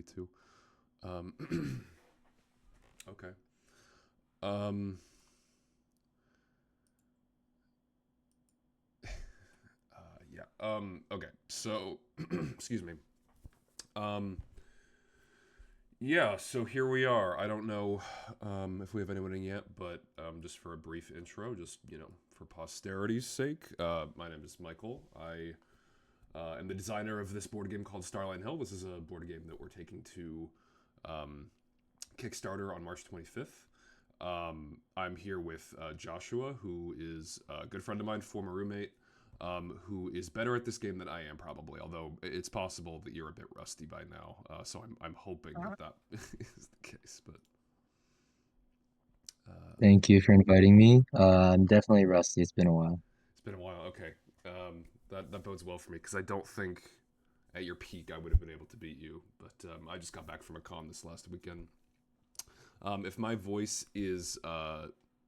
42. Okay. Um, yeah. Okay. So, excuse me. Um, yeah. So here we are. I don't know if we have anyone in yet, but just for a brief intro, just for posterity's sake, my name is Michael. I am the designer of this board game called Starline Hill. This is a board game that we're taking to um, Kickstarter on March 25th. I'm here with Joshua, who is a good friend of mine, former roommate, who is better at this game than I am, probably. Although it's possible that you're a bit rusty by now, so I'm hoping that is the case. But Thank you for inviting me. I'm definitely rusty. It's been a while. it's been a while. Okay, that bodes well for me because I don't think at your peak I would have been able to beat you. But I just got back from a con this last weekend. If my voice is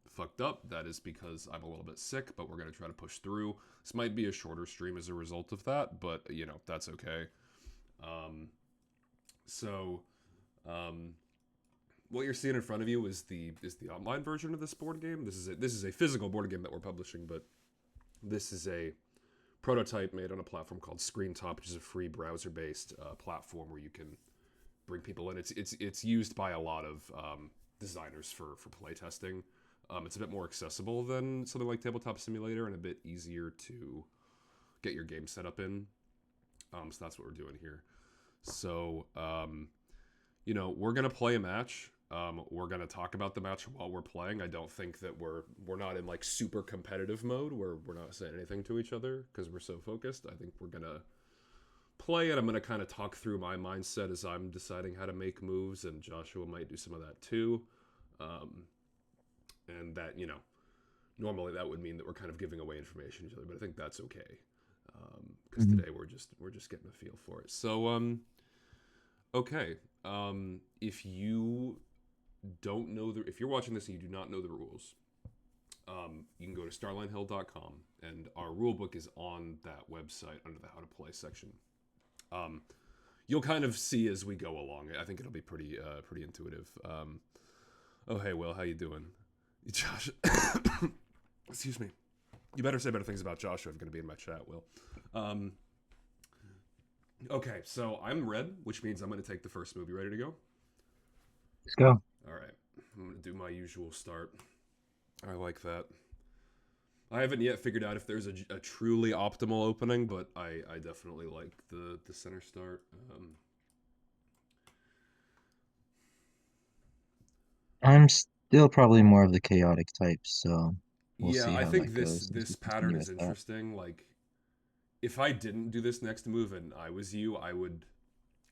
fucked up, that is because I'm a little bit sick, but we're going to try to push through. This might be a shorter stream as a result of that, but that's okay. Um, so, um, what you're seeing in front of you is the online version of this board game. This is a physical board game that we're publishing, but this is a prototype made on a platform called ScreenTop, which is a free browser-based platform where you can bring people in. It's used by a lot of designers for playtesting. It's a bit more accessible than something like Tabletop Simulator and a bit easier to get your game set up in. So that's what we're doing here. So we're gonna play a match. We're gonna talk about the match while we're playing. I don't think that we're not in like super competitive mode where we're not saying anything to each other because we're so focused. I think we're gonna play it. I'm going to kind of talk through my mindset as I'm deciding how to make moves, and Joshua might do some of that too. Um, and that, normally that would mean that we're kind of giving away information to each other, but I think that's okay because Mhm. today we're just getting a feel for it. So, okay, if you don't know if you're watching this and you do not know the rules, you can go to starlinehill.com, and our rule book is on that website under the How to Play section. Um, you'll kind of see as we go along. I think it'll be pretty intuitive. Oh hey Will, how you doing? Josh, excuse me. You better say better things about Joshua if you're going to be in my chat, Will. Um, okay, so I'm red, which means I'm going to take the first move. You ready to go? Let's go. All right, I'm going to do my usual start. I like that. I haven't yet figured out if there's a truly optimal opening, but I definitely like the center start. I'm still probably more of the chaotic type, so we'll Yeah, see I how think that this goes as this we pattern continue is with that. interesting. Like, if I didn't do this next move and I was you, I would.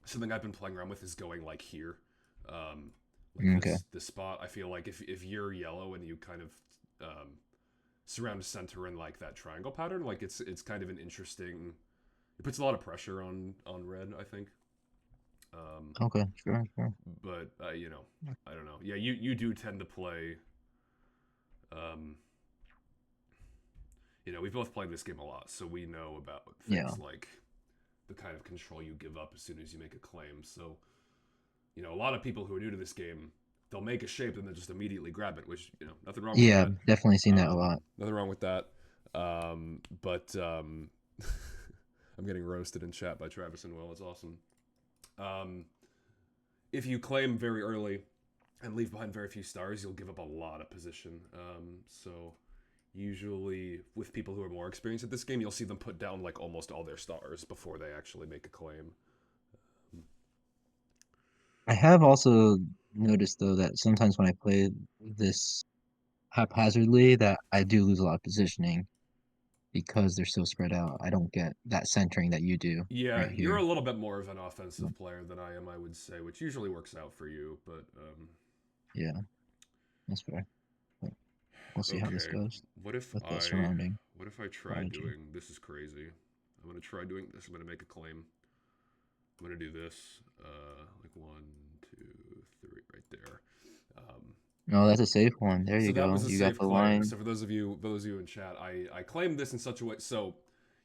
Something I've been playing around with is going like here, like Okay. this spot. I feel like if you're yellow and you kind of surround a center in like that triangle pattern, like it's kind of an interesting. It puts a lot of pressure on red, I think. Um, Okay. Sure. Sure. but I don't know. Yeah, you do tend to play. Um, we've both played this game a lot, so we know about Yeah. things like the kind of control you give up as soon as you make a claim. So, a lot of people who are new to this game, they'll make a shape and then just immediately grab it, which, nothing wrong with Yeah. that. Definitely seen that a lot. Nothing wrong with that. But I'm getting roasted in chat by Travis and Will. It's awesome. Um, if you claim very early and leave behind very few stars, you'll give up a lot of position. So usually with people who are more experienced at this game, you'll see them put down like almost all their stars before they actually make a claim. I have also noticed though that sometimes when I play this haphazardly, that I do lose a lot of positioning because they're so spread out. I don't get that centering that you do Yeah, right you're a here. little bit more of an offensive player than I am, I would say, which usually works out for you. But Yeah, that's fair. But we'll see how this okay, goes what if with the I surrounding what if I try strategy. doing this? Is crazy. I'm gonna try doing this. I'm gonna make a claim. I'm gonna do this. Like one, two, three, right there. Um, No, that's a safe one. There so you that go. was a You got safe the claim. line. So for those of you in chat, I claimed this in such a way. So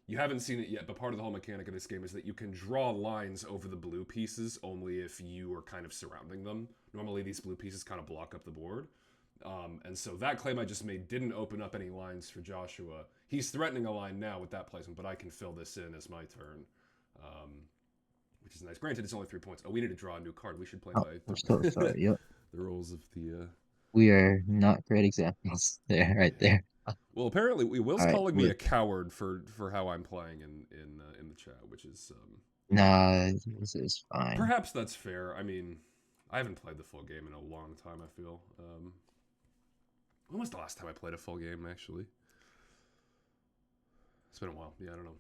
You haven't seen it yet, but part of the whole mechanic of this game is that you can draw lines over the blue pieces only if you are kind of surrounding them. Normally, these blue pieces kind of block up the board. And so that claim I just made didn't open up any lines for Joshua. He's threatening a line now with that placement, but I can fill this in as my turn, um, which is nice. Granted, it's only 3 points. Oh, we need to draw a new card. We should play Oh, by we're so sorry. Yep. the rules of the. We are not great examples there, right Yeah. there. Well, apparently, Will's All right. calling me a coward for how I'm playing in the chat, which is Nah, this is fine. perhaps that's fair. I mean, I haven't played the full game in a long time. I feel. When was the last time I played a full game? Actually, it's been a while. Yeah, I don't know.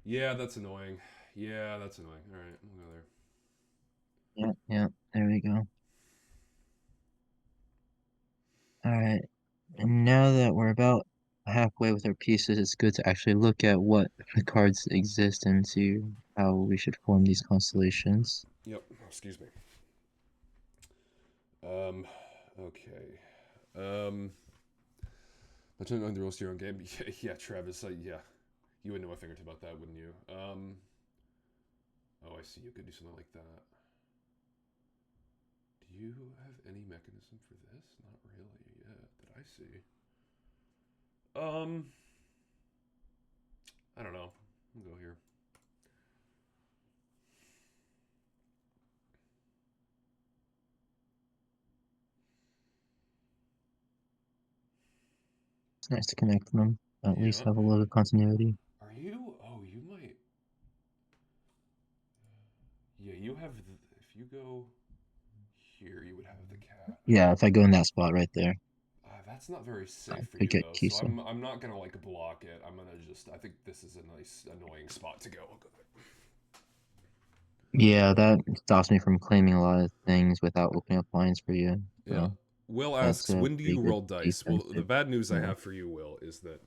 Yeah, that's annoying. Yeah, that's annoying. All right, we'll go there. Yeah, yeah. There we go. All right. And now that we're about halfway with our pieces, it's good to actually look at what the cards exist and see how we should form these constellations. Yep. Excuse me. Um. Okay. Um. But on the rules to your own game. Yeah, yeah, Travis. Yeah, you wouldn't know a thing or two about that, wouldn't you? Oh, I see. You could do something like that. Do you have any mechanism for this? Not really yet that I see. I don't know. We'll go here. It's nice to connect them, at least Yeah. have a little continuity. Are you? Oh, you might. Yeah, you have. If you go here, you would have the cat. Yeah, if I go in that spot right there, That's not very I safe for could you get though. So Kisa. I'm not gonna like block it. I'm gonna just. I think this is a nice annoying spot to go. I'll go there. Yeah, that stops me from claiming a lot of things without opening up lines for you. Yeah. So Will that's asks, a when do pretty you good roll dice? Well, the defensive bad news I move. have for you, Will, is that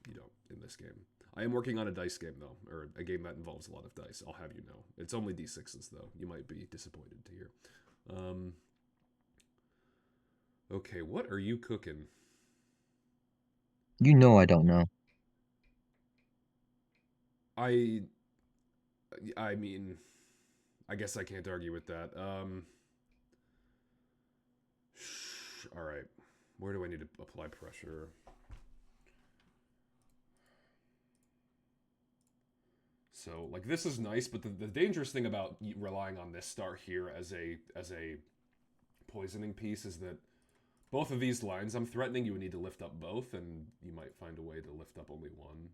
you don't in this game. I am working on a dice game though, or a game that involves a lot of dice. I'll have you know. It's only d6s though. You might be disappointed to hear. Um, okay, what are you cooking? You know I don't know. I I mean, I guess I can't argue with that. All right. Where do I need to apply pressure? So, like, this is nice, but the dangerous thing about relying on this star here as a poisoning piece is that both of these lines I'm threatening, you would need to lift up both, and you might find a way to lift up only one.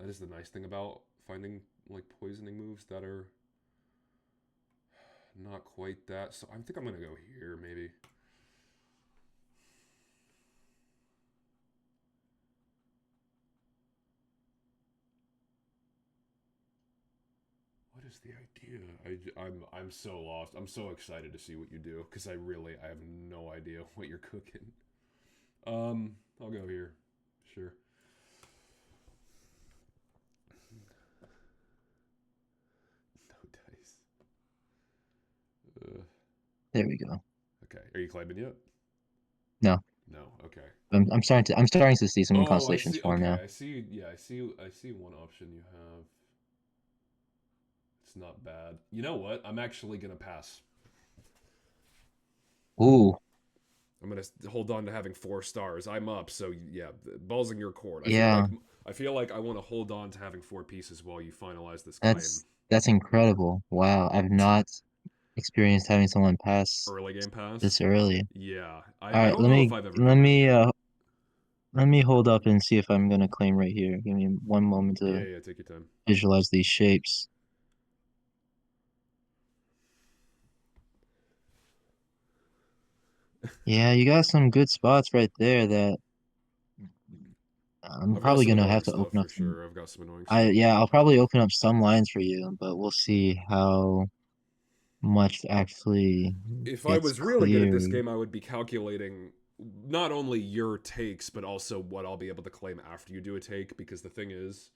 That is the nice thing about finding like poisoning moves that are not quite that. So I think I'm gonna go here maybe. What is the idea? I'm so lost. I'm so excited to see what you do because I have no idea what you're cooking. I'll go here. Sure. No dice. Uh, There we go. okay. Are you claiming yet? No, No. Okay. I'm starting to see some Oh, I constellations see. form Okay, now. I see. Yeah, I see one option you have. It's not bad. You know what? I'm actually gonna pass. Ooh, I'm gonna hold on to having 4 stars. I'm up, so yeah, balls in your court. yeah, I feel like I want to hold on to having 4 pieces while you finalize this claim. that's incredible. Wow, I've not experienced having someone pass Early game this pass. early. Yeah, All I right, don't know if I've ever done that. let me hold up and see if I'm gonna claim right here. Give me one moment Yeah, to yeah. Take your time. visualize these shapes. Yeah, you got some good spots right there that I'm I've got probably some gonna have annoying to stuff open up for some. sure. I've got some annoying I stuff. Yeah, I'll probably open up some lines for you, but we'll see how much actually If I gets was really good at this cleared. game, I would be calculating not only your takes but also what I'll be able to claim after you do a take. Because the thing is,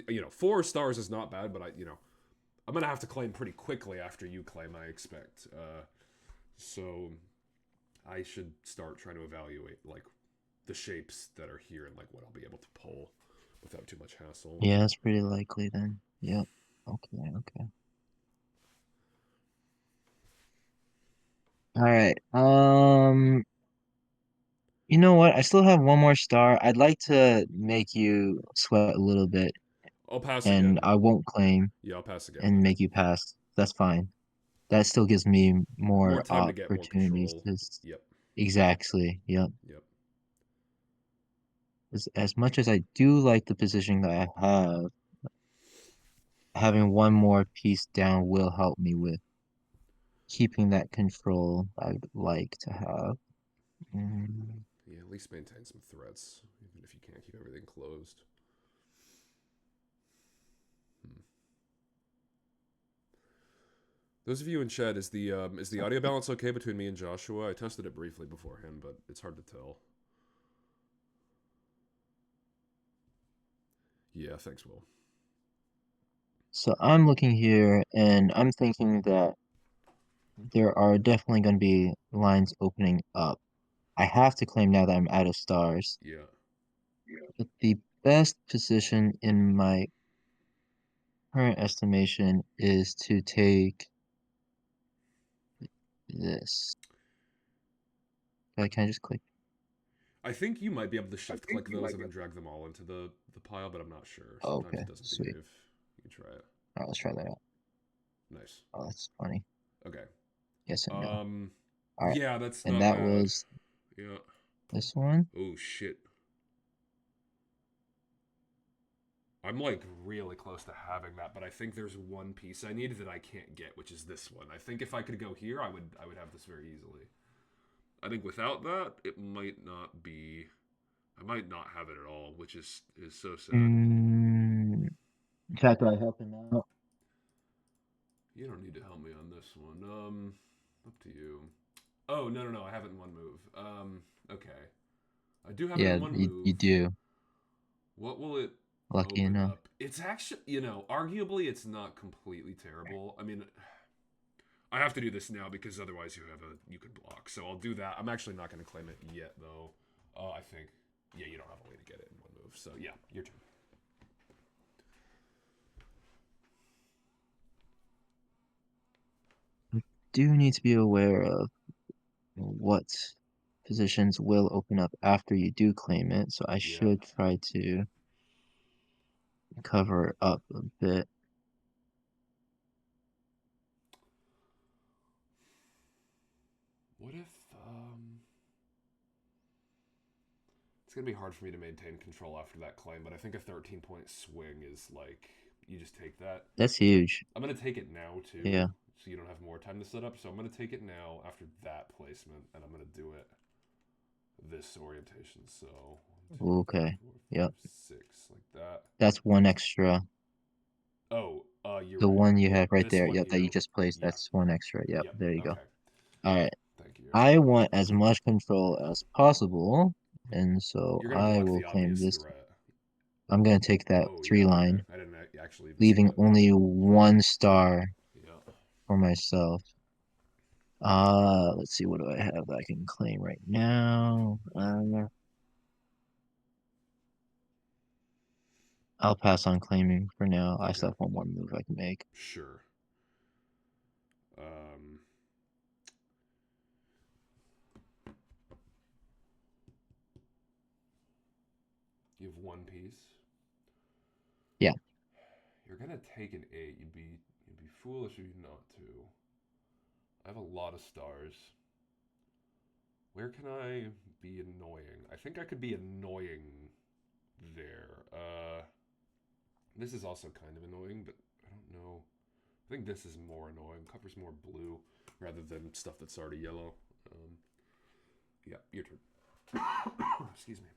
you know, 4 stars is not bad, but I'm gonna have to claim pretty quickly after you claim. I expect. So I should start trying to evaluate like the shapes that are here and like what I'll be able to pull. without too much hassle. Yeah, that's pretty likely then. Yep. Okay, okay. All right. You know what? I still have one more star. I'd like to make you sweat a little bit, I'll pass and again. I won't claim Yeah, I'll pass again and then. make you pass. That's fine. That still gives me More more time to get more opportunities control. to Yep. exactly. Yep. Yep. As much as I do like the position that I have, having one more piece down will help me with keeping that control I'd like to have. Mm, Yeah, at least maintain some threats, even if you can't keep everything closed. Hmm. Those of you in chat, is the audio balance okay between me and Joshua? I tested it briefly beforehand, but it's hard to tell. Yeah, thanks, Will. So I'm looking here and I'm thinking that there are definitely going to be lines opening up. I have to claim now that I'm out of stars. Yeah, But the best position in my current estimation is to take this. Can I just click? I think you might be able to shift click those and then drag them all into the pile, but I'm not sure. Oh, Sometimes okay, it doesn't sweet. behave. You can try it. All right, let's try that out. Nice. Oh, that's funny. Okay. Yes and no. Um. All right, Yeah, that's and not that bad. was Yeah. this one. Oh shit. I'm like really close to having that, but I think there's one piece I need that I can't get, which is this one. I think if I could go here, I would have this very easily. I think without that, it might not be. I might not have it at all, which is so sad. In fact, do I help him out? You don't need to help me on this one. Up to you. Oh no no no! I have it in one move. Okay. I do have it in Yeah, one you move. do. What will it Lucky open enough. up? It's actually, arguably it's not completely terrible. I mean, I have to do this now because otherwise you could block. So I'll do that. I'm actually not going to claim it yet though. I think yeah, you don't have a way to get it in one move. So yeah, your turn. Do need to be aware of what positions will open up after you do claim it, so I Yeah. should try to cover up a bit. What if it's gonna be hard for me to maintain control after that claim, but I think a 13-point swing is like you just take that. That's huge. I'm gonna take it now too, Yeah. so you don't have more time to set up. So I'm gonna take it now after that placement, and I'm gonna do it this orientation. So one, two, three, Okay. four, Yep. five, six, like that. That's one extra. Oh, you're The right. one you Yeah, have right this there. one Yep, that you here. just placed. Yeah. That's one extra. Yep. Yep. There you go. Okay. All right. Thank you. I want as much control as possible, and so You're gonna I block will the claim obvious this. threat. I'm gonna take that Oh three yeah. Okay. line, I didn't actually even see leaving that. only one star Yeah. for myself. Let's see, what do I have that I can claim right now? I'll pass on claiming for now. I Okay. still have one more move I can make. Sure. Um. You have one piece. Yeah. You're gonna take an eight. You'd be foolish of you not to. I have a lot of stars. Where can I be annoying? I think I could be annoying there. This is also kind of annoying, but I don't know. I think this is more annoying. Covers more blue rather than stuff that's already yellow. Um, yeah, your turn. Excuse me.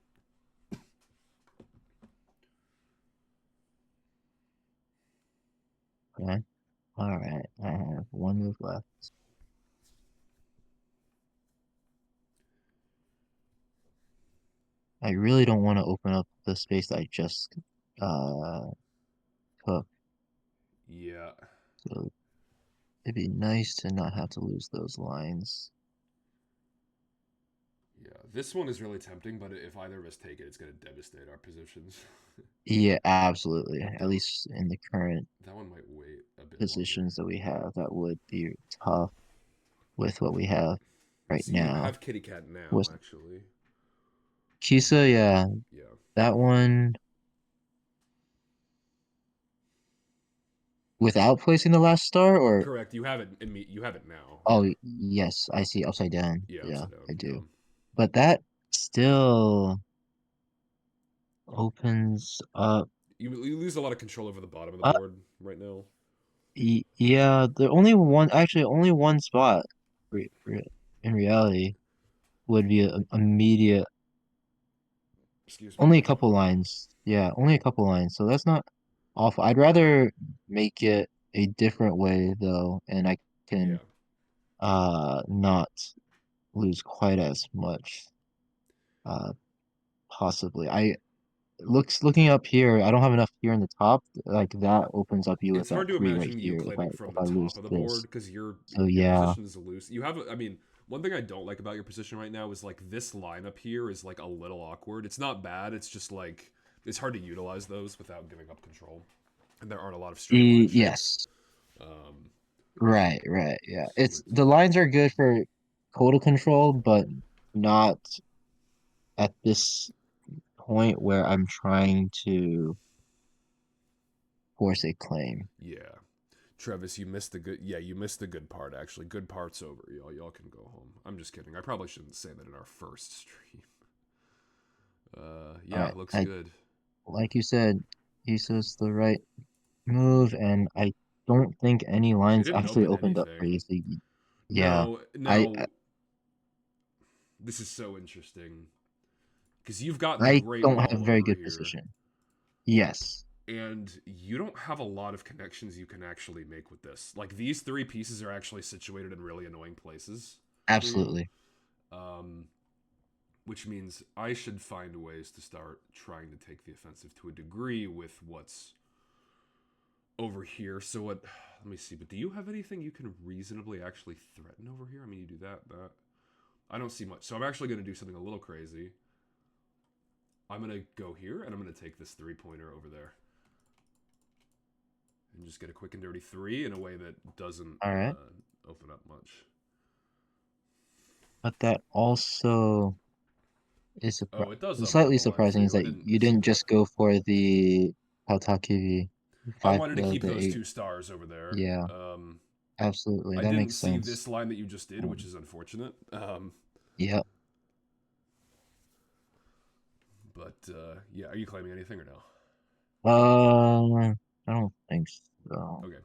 Okay. All right. I have one move left. I really don't want to open up the space that I just uh took. Yeah, So it'd be nice to not have to lose those lines. yeah. This one is really tempting, but if either of us take it, it's going to devastate our positions. Yeah, absolutely. But At least in the current that one might wait a bit longer. positions that we have, that would be tough with what we have right So you now. have Kitty Cat now, With actually. Kisa, yeah, Yeah. that one without placing the last star, or Correct. You have it in me. You have it now. oh, Yeah. yes, I see upside down. Yeah. Yeah, Upside down. I Yeah. do. But that still opens up. You lose a lot of control over the bottom of the Uh, board right now. yeah, the only one, actually, only one spot re re in reality would be a immediate. Excuse me. Only a couple lines. Yeah, only a couple lines. So that's not awful. I'd rather make it a different way though, and I can Yeah. not lose quite as much uh possibly. I looking up here, I don't have enough here in the top. Like that opens up you with It's that hard to three right imagine you here claiming if from the I top lose of the board this. because So your yeah. position is loose. You have, I mean, one thing I don't like about your position right now is like this line up here is like a little awkward. It's not bad. It's just like it's hard to utilize those without giving up control, and there aren't a lot of straight line shapes. Yes. Um, Right, right. Yeah. so It's it's the lines are good for total control, but not at this point where I'm trying to force a claim. yeah. Travis, you missed the good. Yeah, you missed the good part. Actually, good part's over. Y'all can go home. I'm just kidding. I probably shouldn't say that in our first stream. All Yeah, right. looks I good. like you said, he says the right move, and I don't think any It lines didn't actually open opened up for you. anything. So yeah, No, I now this is so interesting because you've got the I Great don't have Wall very over good here, position. Yes, and you don't have a lot of connections you can actually make with this. Like these three pieces are actually situated in really annoying places for you, absolutely. um, which means I should find ways to start trying to take the offensive to a degree with what's over here. So what? Let me see. But do you have anything you can reasonably actually threaten over here? I mean, you do that. I don't see much. So I'm actually going to do something a little crazy. I'm going to go here, and I'm going to take this three-pointer over there. And just get a quick and dirty three in a way that doesn't All right, open up much. but that also is Oh, it does open up slightly a line for surprising is you. I that didn't you see didn't that. just go for the Paltakivi I five wanted to keep the those eight. two stars over there. Yeah, absolutely. I That didn't makes see sense. this line that you just did, which Um, is unfortunate. yeah. But yeah, are you claiming anything or no? I don't think so. Okay,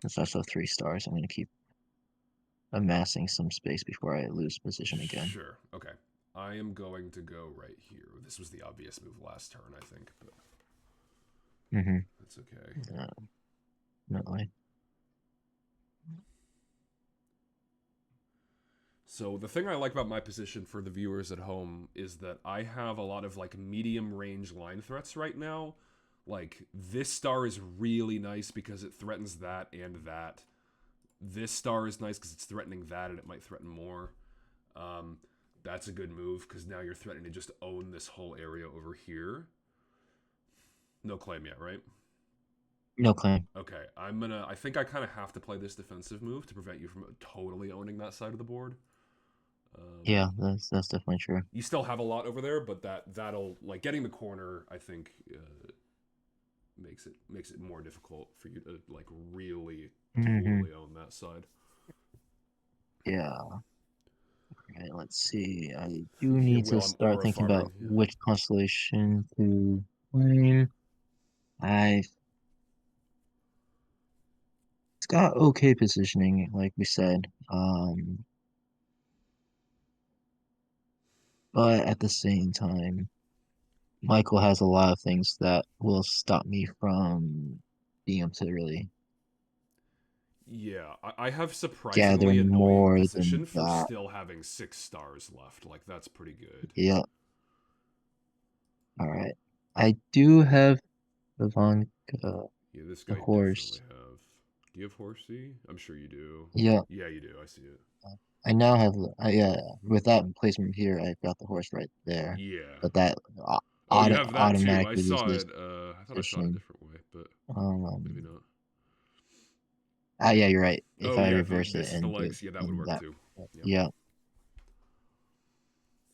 It's also 3 stars. I'm gonna keep amassing some space before I lose position again. sure. Okay, I am going to go right here. This was the obvious move last turn, I think, but Mm-hmm. that's okay. Yeah, definitely. So the thing I like about my position for the viewers at home is that I have a lot of like medium range line threats right now. Like this star is really nice because it threatens that and that. This star is nice because it's threatening that and it might threaten more. Um, that's a good move because now you're threatening to just own this whole area over here. No claim yet, right? No claim. Okay, I'm gonna. I think I kind of have to play this defensive move to prevent you from totally owning that side of the board. Um, Yeah, that's definitely true. you still have a lot over there, but that'll like getting the corner. I think makes it more difficult for you to like really Mm-hmm. totally own that side. Yeah. Right, let's see. I do Yeah, need to well, I'm start aura thinking farming. about which constellation to claim. I've It's got okay positioning, like we said. But at the same time, Michael has a lot of things that will stop me from being able to really Yeah, I have gather surprisingly annoying more position than for that. still having 6 stars left. Like that's pretty good. Yeah, all right. I do have Ivanka, Yeah, this the guy definitely horse. have. you have horsey? I'm sure you do. Yeah, Yeah, you do. I see it. I now have. Yeah, with that placement here, I've got the horse right there. Yeah. But that Oh, you have that too. I automatically saw loses it. I thought I saw it a position. different way, but maybe Um, not. yeah, you're right. If Oh I yeah, if reverse it this is the and do it legs. Yeah, that would in work that, too. Yep. yeah.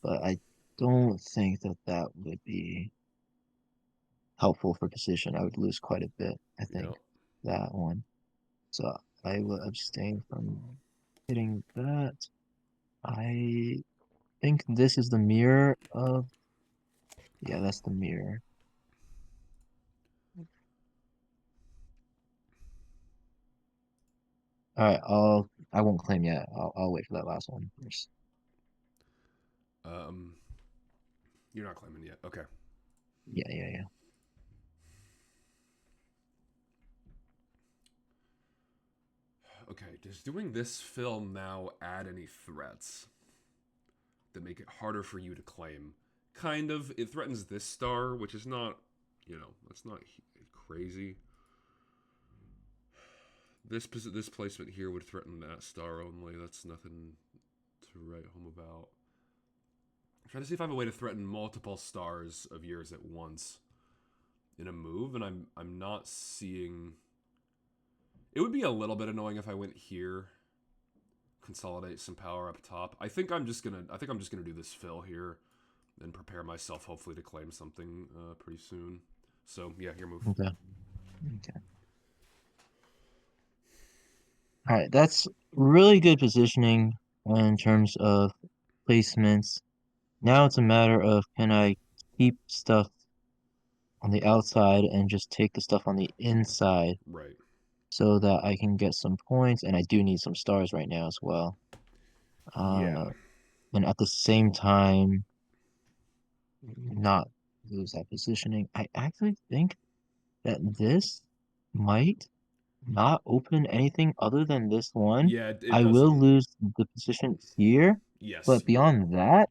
But I don't think that that would be helpful for position. I would lose quite a bit, I think, Yep. that one. So I will abstain from hitting that. I think this is the mirror of, yeah, that's the mirror. All right, I won't claim yet. I'll wait for that last one first. Um, you're not claiming yet. Okay. Yeah, yeah, yeah. Okay. Does doing this fill now add any threats that make it harder for you to claim? Kind of. It threatens this star, which is not, that's not crazy. This placement here would threaten that star only. That's nothing to write home about. I'm trying to see if I have a way to threaten multiple stars of yours at once in a move, and I'm not seeing. It would be a little bit annoying if I went here, consolidate some power up top. I think I'm just gonna do this fill here, and prepare myself hopefully to claim something pretty soon. So yeah, your move. Okay, okay. All right, that's really good positioning in terms of placements. Now it's a matter of can I keep stuff on the outside and just take the stuff on the inside Right. so that I can get some points, and I do need some stars right now as well. Yeah. Uh, and at the same time, not lose that positioning. I actually think that this might not open anything other than this one. Yeah. It I will doesn't. lose the position here, Yes. but beyond that,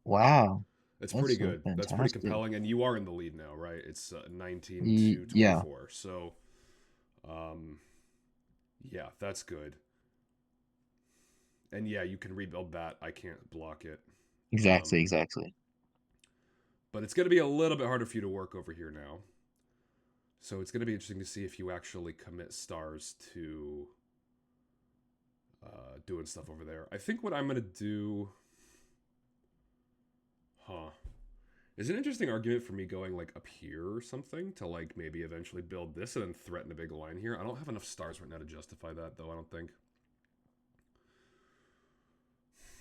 wow, It's pretty that's good. That's pretty fantastic. compelling, and you are in the lead now, right? It's 19 to Yeah, 24. So, um, yeah, that's good. And yeah, you can rebuild that. I can't block it. exactly, Um, exactly. but it's going to be a little bit harder for you to work over here now. So it's going to be interesting to see if you actually commit stars to doing stuff over there. I think what I'm going to do, huh? Is an interesting argument for me going like up here or something to like maybe eventually build this and then threaten a big line here. I don't have enough stars right now to justify that though. I don't think.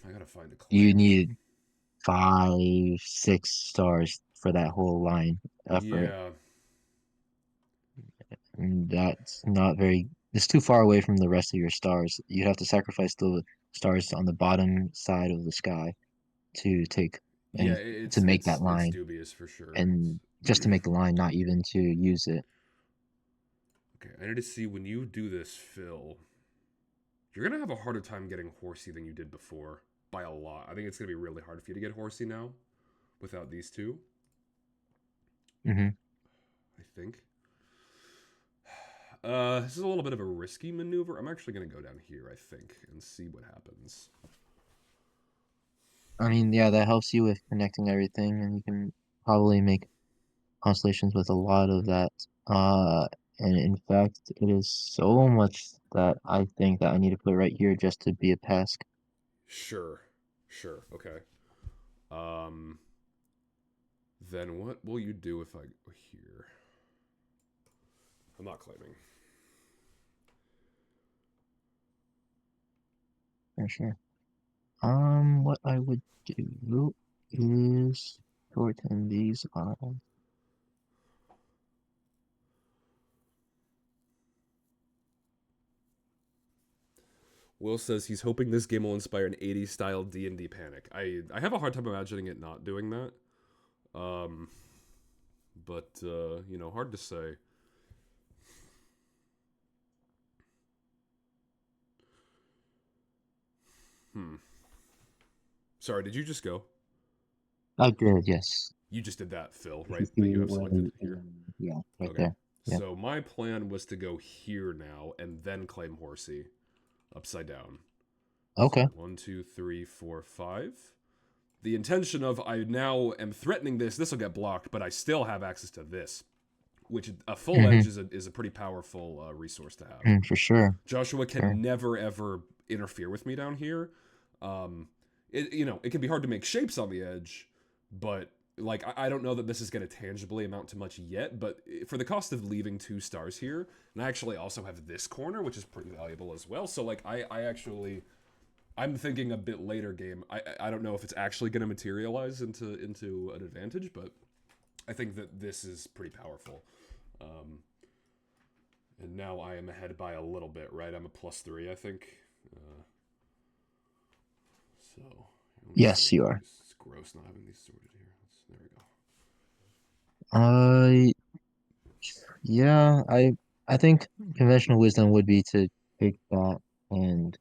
I gotta find a You claim. need 5, 6 stars for that whole line effort. Yeah, And that's not very, it's too far away from the rest of your stars. You have to sacrifice the stars on the bottom side of the sky to take yeah. any to make that It's line, dubious for sure. and just to make the line, not even to use it. Okay, I need to see when you do this fill. You're gonna have a harder time getting horsey than you did before by a lot. I think it's gonna be really hard for you to get horsey now without these two. Hmm. I think. This is a little bit of a risky maneuver. I'm actually gonna go down here, I think, and see what happens. I mean, yeah, that helps you with connecting everything, and you can probably make constellations with a lot of that. And in fact, it is so much that I think that I need to put right here just to be a pass. Sure, sure, okay. Um, then what will you do if I go here? I'm not claiming. For sure. What I would do is shorten these on. Will says he's hoping this game will inspire an 80s style D&D panic. I have a hard time imagining it not doing that. Um, but hard to say. Hmm. Sorry, did you just go? I did, yes. You just did that, Phil, If you right? That see you have where selected here. yeah, right Okay. there. Yeah. So my plan was to go here now and then claim Horsey upside down. So Okay. 1, 2, 3, 4, 5. The intention of I now am threatening this. This will get blocked, but I still have access to this, which a full edge Mm-hmm. is a pretty powerful resource to have. For sure. Joshua Sure. can never ever interfere with me down here. Um, it can be hard to make shapes on the edge, but like I don't know that this is going to tangibly amount to much yet. But for the cost of leaving 2 stars here, and I actually also have this corner, which is pretty valuable as well. So like I actually I'm thinking a bit later game. I don't know if it's actually going to materialize into an advantage, but I think that this is pretty powerful. Um, and now I am ahead by a little bit, right? I'm a +3, I think. Uh, so let me Yes, sort you are. these. It's gross not having these sorted here. There we go. Uh, yeah, I think conventional wisdom would be to take that and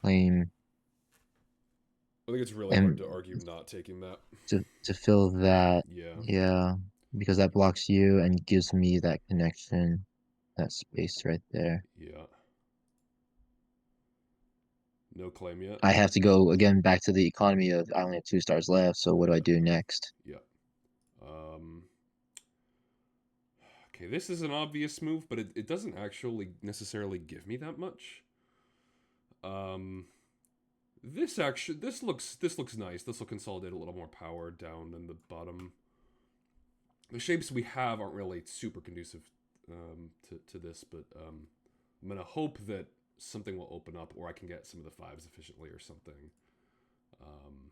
claim I think it's really hard and to argue not taking that. to fill that. Yeah, Yeah, because that blocks you and gives me that connection, that space right there. yeah. No claim yet. I have to go again back to the economy of I only have 2 stars left, so what do I Yeah, do next? yeah. Um, okay, this is an obvious move, but it doesn't actually necessarily give me that much. Um, this looks nice. This will consolidate a little more power down in the bottom. The shapes we have aren't really super conducive to this, but I'm gonna hope that something will open up, or I can get some of the fives efficiently or something. Um,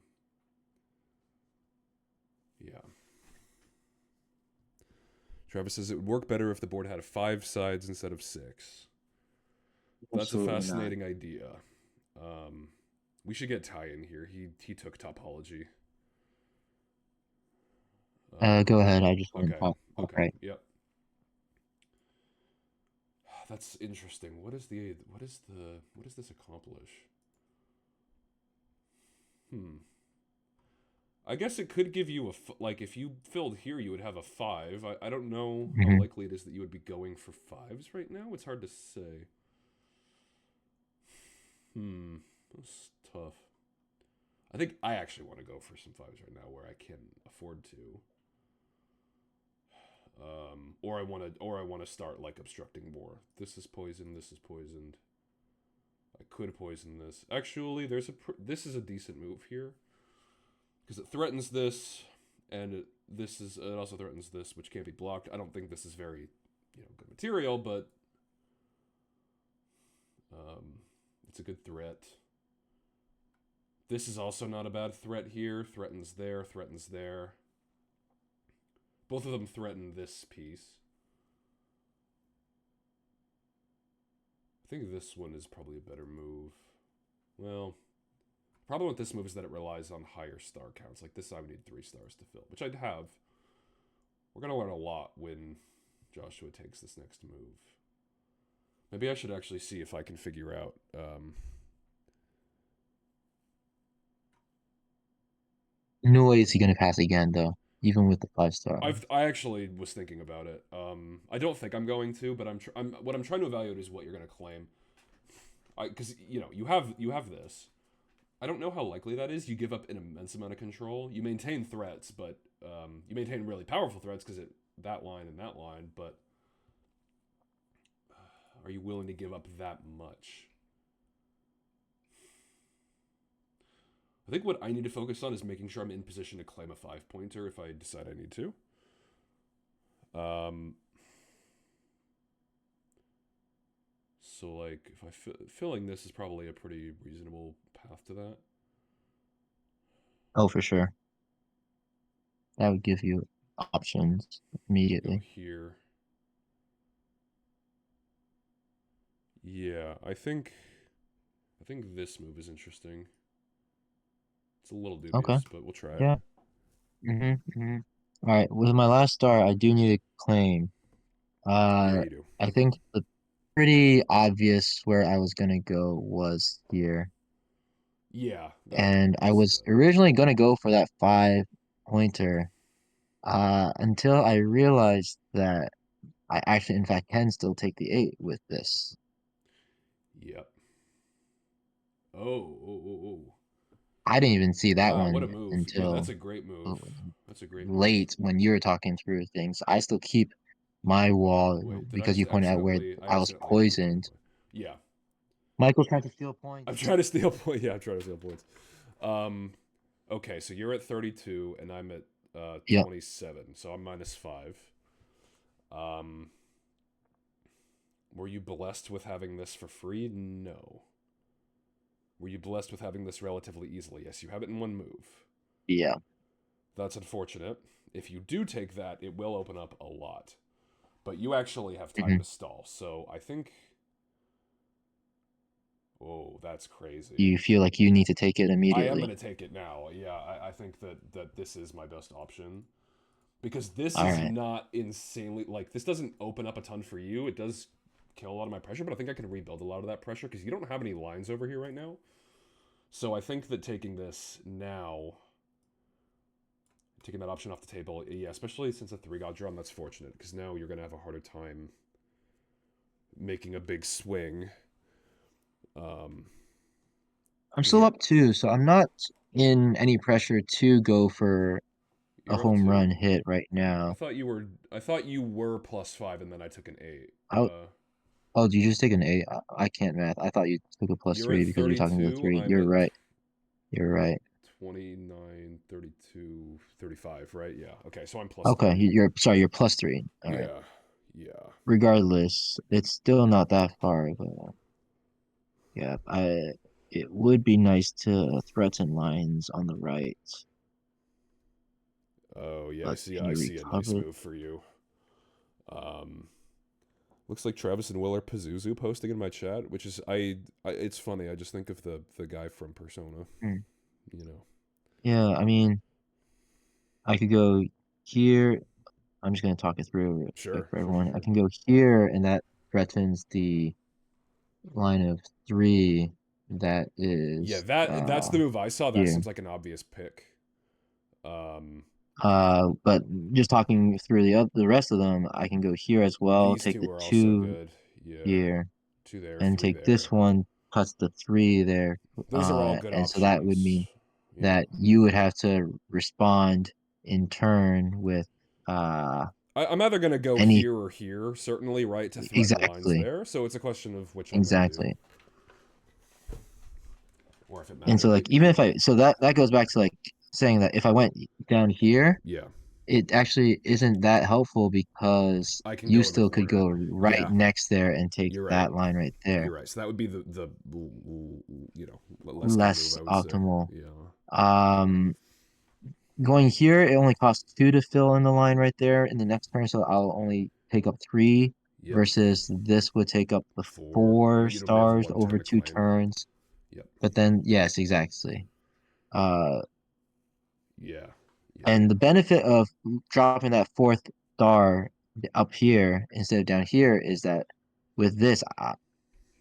yeah. Travis says it would work better if the board had 5 sides instead of 6. That's a Absolutely not. fascinating idea. Um, we should get Ty in here. He took topology. Go ahead. I just went Okay. top. Okay. Right. Yep. That's interesting. What does this accomplish? Hmm. I guess it could give you like if you filled here, you would have a 5. I don't know how Hmm. likely it is that you would be going for 5s right now. It's hard to say. That's tough. I think I actually want to go for some 5s right now where I can afford to. Or I want to start like obstructing more. This is poison. This is poisoned. I could poison this. Actually, this is a decent move here because it threatens this, and it also threatens this, which can't be blocked. I don't think this is very, good material, but it's a good threat. This is also not a bad threat here. Threatens there. Threatens there. Both of them threaten this piece. I think this one is probably a better move. Well, problem with this move is that it relies on higher star counts. Like this, I would need 3 stars to fill, which I'd have. We're gonna learn a lot when Joshua takes this next move. Maybe I should actually see if I can figure out. No way is he gonna pass again though, even with the 5 star. I actually was thinking about it. I don't think I'm going to, but what I'm trying to evaluate is what you're gonna claim. Because you have this. I don't know how likely that is. You give up an immense amount of control. You maintain threats, but you maintain really powerful threats because that line and that line. But are you willing to give up that much? I think what I need to focus on is making sure I'm in position to claim a 5 pointer if I decide I need to. Um, so like if filling this is probably a pretty reasonable path to that. Oh, for sure. That would give you options Go immediately. here. Yeah, I think this move is interesting. It's a little Okay. dubious, but we'll try it. Yeah. All right. With my last star, I do need to claim. Yeah, Uh, you do. I think the pretty obvious where I was gonna go was here, Yeah, and I I see was that. originally gonna go for that 5 pointer. Until I realized that. I actually, in fact, can still take the 8 with this. Yep. Oh, oh, oh, oh. I didn't even see that Wow, what a one move. Yeah, that's until a great move. uh, That's a great move. late when you were talking through things. I still keep my wall Wait, did I because just you pointed out where accidentally? I I was accidentally moved one poisoned. point. Yeah, Michael's trying to steal I'm points. trying to steal points. Yeah, I'm trying to steal points. Um, okay, so you're at 32 and I'm at Yep. 27, so I'm -5. Um, were you blessed with having this for free? No. Were you blessed with having this relatively easily? Yes, you have it in one move. Yeah. That's unfortunate. If you do take that, it will open up a lot. But you actually have time Hmm. to stall, so I think. Oh, that's crazy. You feel like you need to take it I am immediately. gonna take it now. Yeah, I think that this is my best option because this All is right. not insanely like this doesn't open up a ton for you. It does kill a lot of my pressure, but I think I can rebuild a lot of that pressure because you don't have any lines over here right now. So I think that taking this now, taking that option off the table, yeah, especially since a 3 got drawn, that's fortunate because now you're gonna have a harder time making a big swing. Um, I'm because still up 2, so I'm not in any pressure to go for a you're up home run 2. hit right I now. thought you were. I thought you were +5, and then I took an 8. Oh, oh, did you just take an 8? I can't math. I thought you took a plus You're at 3 because you're talking to the 32. 3. I'm You're at right. You're right. 29, 32, 35. Right? Yeah. Okay. So I'm plus Okay, three. you're sorry, you're plus 3. All right. Yeah. Yeah. Regardless, it's still not that far, but yeah, it would be nice to threaten lines on the right, Oh yeah. I but see. can I you see a nice recover? move for you. Um. Looks like Travis and Will are Pazuzu posting in my chat, which is I. It's funny. I just think of the guy from Persona. Hmm. You know. Yeah, I mean, I could go here. I'm just gonna talk it through real quick Sure. for Sure. Sure. everyone. I Sure. can go here, and that threatens the line of 3 that Yeah. is That's the move I saw. That here. seems like an obvious pick. Um. But just talking through the rest of them, I can go here as well, These take two the are also 2 good. Yeah. here, 2 there. and 3 take this there. one, cuts the 3 there. Those are all good And so that would options. mean Yeah. that you would have to respond in turn with I'm either going to go any here or here, certainly, right, to threaten the lines exactly, there. So it's a question of which I'm going to do, exactly. or if it And so matters. like even if I so that goes back to like saying that if I went down here, Yeah, it actually isn't that helpful because I can you go in the still could corner. go right Yeah, next there and take you're right. that line right there. You're right. So that would be the less good move, Less I would say. optimal. Yeah. Um, Going here, it only costs 2 to fill in the line right there in the next turn, so I'll only take up 3 Yep. versus this would take up the 4. 4 You'd only have stars one turn over to 2 claim. turns. Yep. But then, yes, exactly. Uh, Yeah. Yeah. and the benefit of dropping that 4th star up here instead of down here is that with this,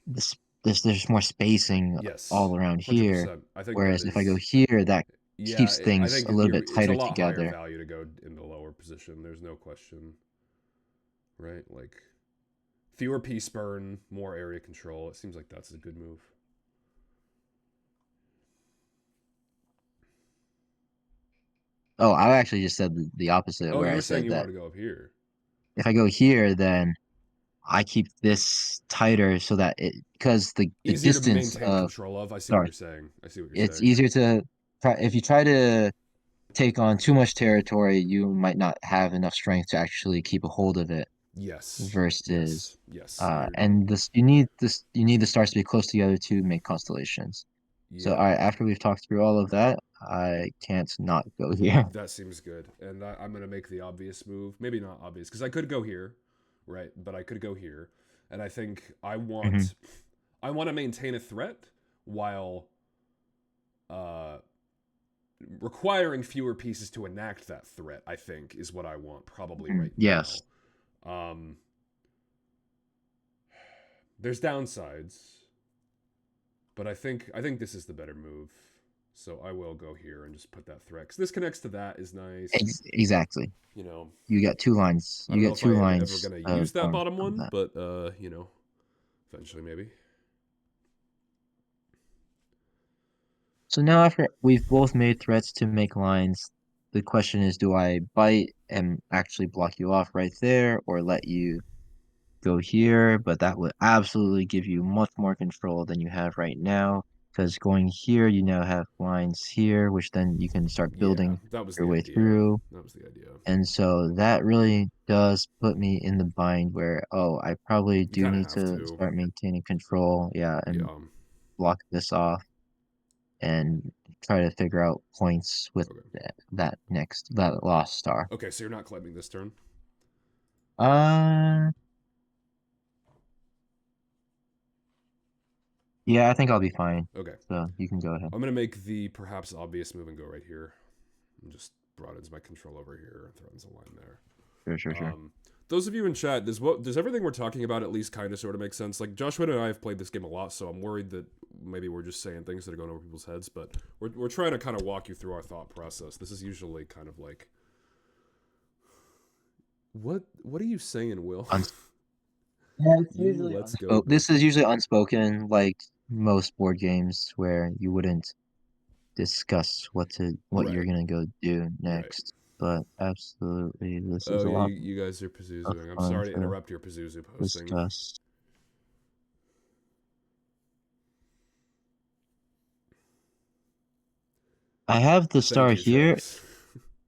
this, there's more spacing Yes. all around here. 100%. I think that Whereas if I go is. here, that Yeah, keeps I things think a little bit it's a tighter lot higher together. value to go in the lower position. There's no question, right? Like fewer piece burn, more area control. It seems like that's a good move. Oh, I actually just said the opposite, Oh, where you I were saying said you that wanted to go up here. if I go here, then I keep this tighter so that because the Easier to distance maintain of control of. I see what sorry, you're saying. I see what you're it's saying. easier to try if you try to take on too much territory, you might not have enough strength to actually keep a hold of it Yes. versus Yes. Yes. You're and this you need the stars to be close together to make constellations. So yeah. all right, after we've talked through all of that, I can't not go here. That seems good. And I'm going to make the obvious move. Maybe not obvious because I could go here, right? But I could go here. And I think Hmm. I want to maintain a threat while uh requiring fewer pieces to enact that threat, I think, is what I want probably right now. Yes. Um, there's downsides, but I think this is the better move. So I will go here and just put that threat. 'Cause this connects to that is nice. Exactly. You know, You get two lines. I You don't know get if I two am ever lines gonna use that formed bottom from one, that. but you know, eventually maybe. So now after we've both made threats to make lines, the question is, do I bite and actually block you off right there, or let you go here? But that would absolutely give you much more control than you have right now, because going here, you now have lines here, which then you can start Yeah, building that was your the way idea. through. That was the idea. And so that really does put me in the bind where, oh, I probably You do kind of need have to to. start maintaining control, yeah, and Yeah. block this off and try to figure out points with Okay. that lost star. Okay, so you're not claiming this turn. Uh, yeah, I think I'll be fine. Okay. So you can go ahead. I'm gonna make the perhaps obvious move and go right here. And just broadens my control over here. Threatens a line there. Sure, sure, sure. Those of you in chat, does everything we're talking about at least kind of sort of make sense? Like Joshua and I have played this game a lot, so I'm worried that maybe we're just saying things that are going over people's heads. But we're trying to kind of walk you through our thought process. This is usually kind of like, what are you saying, Will? Uns Yeah, it's You usually let's go unspoken. This is bitch. usually unspoken, like most board games where you wouldn't discuss what Right, you're gonna go do right. next. But absolutely, this is Oh a yeah, lot you guys are of Pazuzuing. I'm fun sorry to to interrupt your Pazuzu posting. discuss. I have the Thank star you, here. Travis.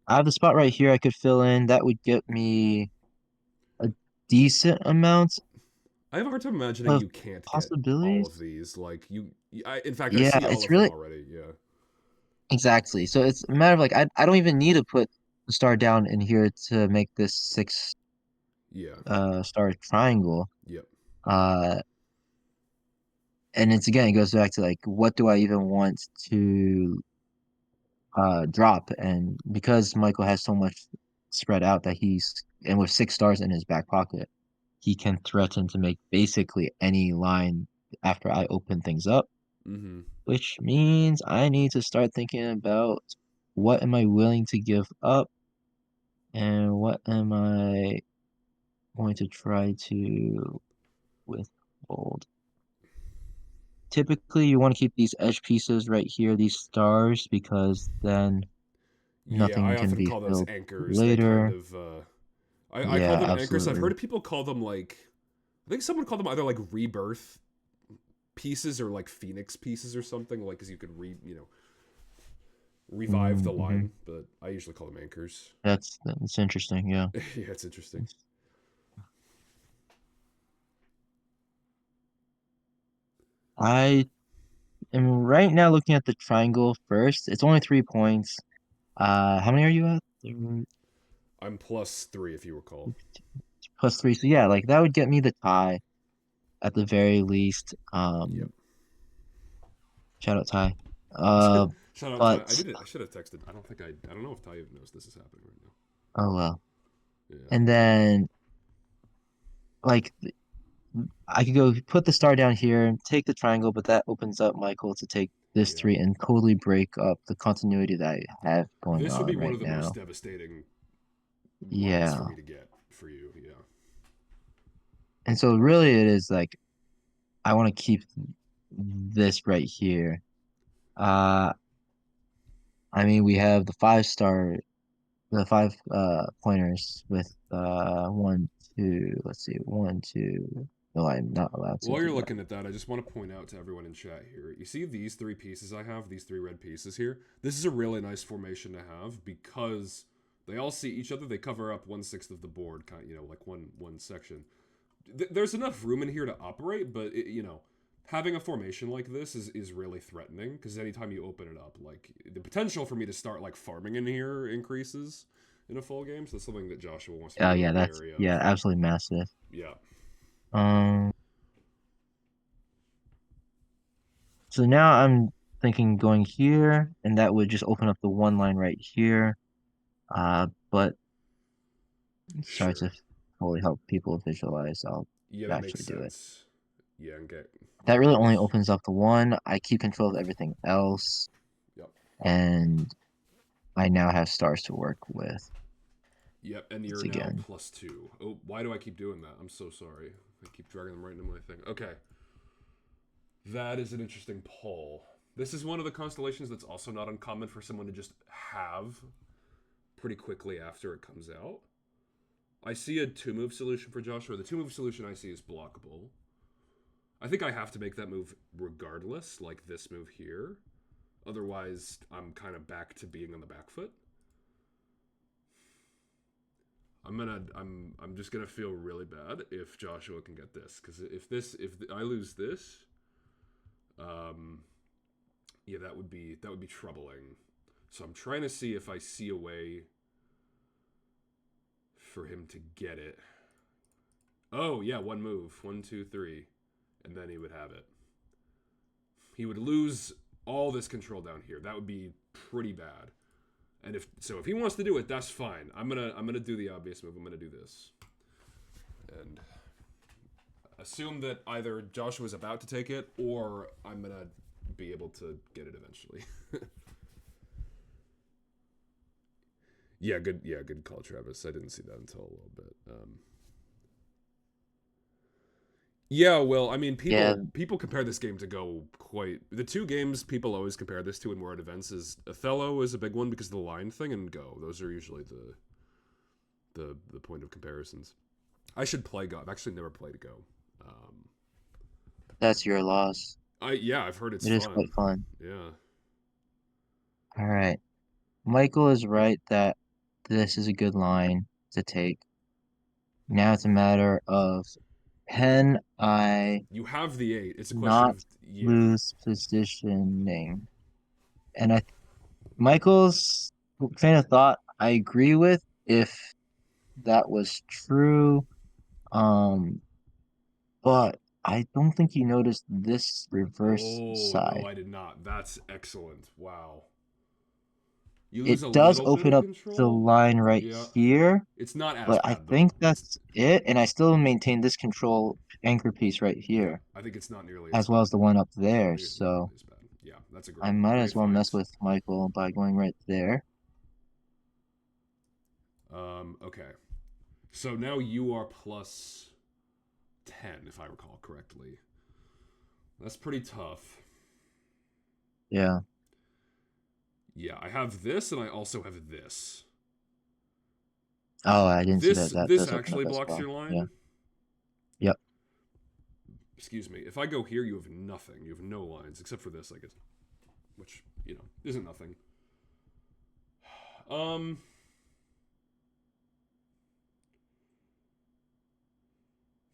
I have the spot right here I could fill in. That would get me a decent amount I have a hard time imagining of you can't get all of possibilities. these. Like in fact, I Yeah, see all it's of them really already. Yeah, exactly. So it's a matter of like I don't even need to put the star down in here to make this six yeah, star triangle. yep. Uh and it's again it goes back to like what do I even want to drop, and because Michael has so much spread out that he's and with six stars in his back pocket, he can threaten to make basically any line after I open things up, Mm-hmm. which means I need to start thinking about what am I willing to give up and what am I going to try to withhold. Typically, you want to keep these edge pieces right here, these stars, because then Yeah, nothing I can often be call those filled anchors. They kind later. of I call Yeah, them anchors. I've absolutely. heard people call them like I think someone called them either like rebirth pieces or like phoenix pieces or something. Like because you could revive the Mm-hmm. line, but I usually call them anchors. That's interesting. Yeah. Yeah, it's interesting. I am right now looking at the triangle first. It's only 3 points. How many are you at? I'm +3 if you recall. Plus three. So yeah, like that would get me the tie at the very least. Yep. Shout out tie. Uh, Shout out Ty. but I should have texted. I don't know if Ty even knows this is happening right oh well. now. Yeah. And then like I could go put the star down here and take the triangle, but that opens up Michael to take this Yeah. three and totally break up the continuity that I have going This would be on one right of the most now. devastating lines for Yeah. me to get for you. Yeah. And so really it is like I want to keep this right here. Uh I mean we have the five pointers with one, two, let's see, one, two. No, I'm not allowed to While do you're that. looking at that, I just want to point out to everyone in chat here. You see these three pieces I have, these three red pieces here? This is a really nice formation to have because they all see each other. They cover up 1/6 of the board, kind of, like one section. There's enough room in here to operate, but having a formation like this is really threatening because anytime you open it up, like the potential for me to start like farming in here increases in a full game. So that's something that Joshua wants to be Oh really yeah, that's wary of. yeah, absolutely massive. Yeah. Um so now I'm thinking going here, and that would just open up the one line right here. But sorry Sure. to fully help people visualize. I'll Yeah, that makes actually do it. sense. Yeah, and get That really only these. opens up the one. I keep control of everything else. Yep. and I now have stars to work with Yep, and once you're now again. +2. Oh, why do I keep doing that? I'm so sorry. I keep dragging them right into my thing. Okay. That is an interesting poll. This is one of the constellations that's also not uncommon for someone to just have pretty quickly after it comes out. I see a 2-move solution for Joshua. The 2-move solution I see is blockable. I think I have to make that move regardless, like this move here. Otherwise, I'm kind of back to being on the back foot. I'm just gonna feel really bad if Joshua can get this, because if I lose this, um, yeah, that would be troubling. So I'm trying to see if I see a way for him to get it. Oh yeah, one move, 1, 2, 3, and then he would have it. He would lose all this control down here. That would be pretty bad. And if he wants to do it, that's fine. I'm gonna do the obvious move. I'm gonna do this, and assume that either Joshua's about to take it or I'm gonna be able to get it eventually. Good call, Travis. I didn't see that until a little bit. Yeah, well, I mean, Yeah, people compare this game to Go quite. The two games people always compare this to in World events is Othello is a big one because of the line thing, and Go. Those are usually the point of comparisons. I should play Go. I've actually never played Go. Um, that's your loss. I've heard it's It is quite fun. fun. Yeah. All right. Michael is right that this is a good line to take. Now it's a matter of can I You have the 8. It's a question not of yeah. lose positioning? And Michael's train of thought, I agree with if that was true. Um, but I don't think he noticed this reverse Oh no, side. I did not. That's excellent. Wow. You lose It a does little bit open of up the control. line right Yeah. here, It's not as but I bad think though. It's that's it. And I still maintain this control anchor piece right yeah. here, I think it's not nearly as as well bad. as the one up I there. think it's not So nearly as bad. Yeah, that's a I great might great as well find. mess with Michael by going right there. Okay. So now you are +10 if I recall correctly. That's pretty tough. Yeah. Yeah, I have this and I also have this. Oh, I didn't see This that. That this does open up actually as blocks well. your Yeah. line. Yep. Excuse me. If I go here, you have nothing. You have no lines except for this, I guess, which isn't nothing. Um.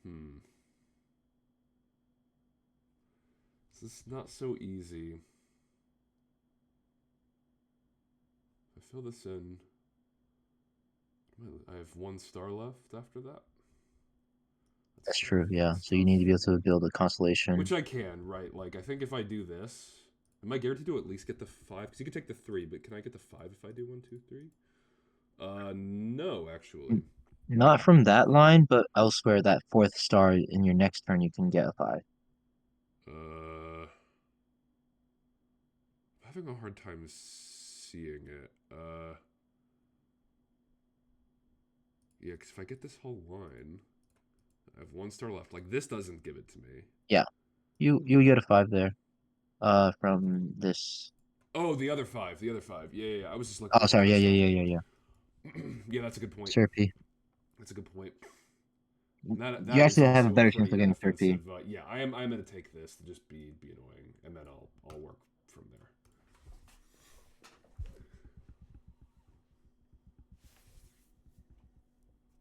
Hmm. This is not so easy. I fill this in. I have 1 star left after that. That's That's tough. true. Yeah. That's So you tough. need to be able to build a constellation. Which I can, right? Like, I think if I do this, am I guaranteed to at least get the 5? Because you can take the 3, but can I get the 5 if I do 1, 2, 3? No, actually. N- Not from that line, but elsewhere, that fourth star in your next turn, you can get a 5. I'm having a hard time seeing it. Yeah, because if I get this whole line, I have 1 star left. Like, this doesn't give it to me. Yeah. You get a 5 there. From this. Oh, the other 5. The other 5. Yeah. I was just looking Oh, at the sorry. Yeah, first yeah, one. yeah, yeah, yeah. Yeah, that's a good point. Sure, P. That's a good point. And that You that is actually have a also a better chance pretty of getting third P. inoffensive. Yeah, I'm gonna take this to just be annoying, and then I'll work from there.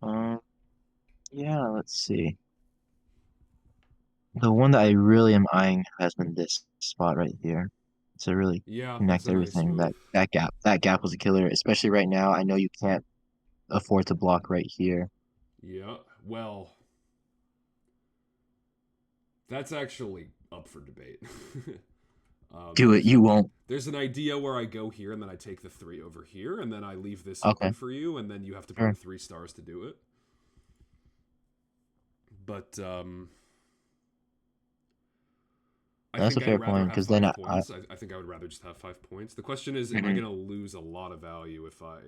Um, yeah, let's see. The one that I really am eyeing has been this spot right here. To really Yeah, that's connect a nice everything. move. That gap was a killer, especially right now. I know you can't afford to block right here. Yeah. Well, that's actually up for debate. Do it. There's You won't. there's an idea where I go here and then I take the 3 over here and then I leave this open Okay, for you and then you have to burn sure. 3 stars to do it. But I That's a think I'd fair rather point have because then five I points. I think I would rather just have 5 points. The question is, am I mhm. gonna lose a lot of value if I?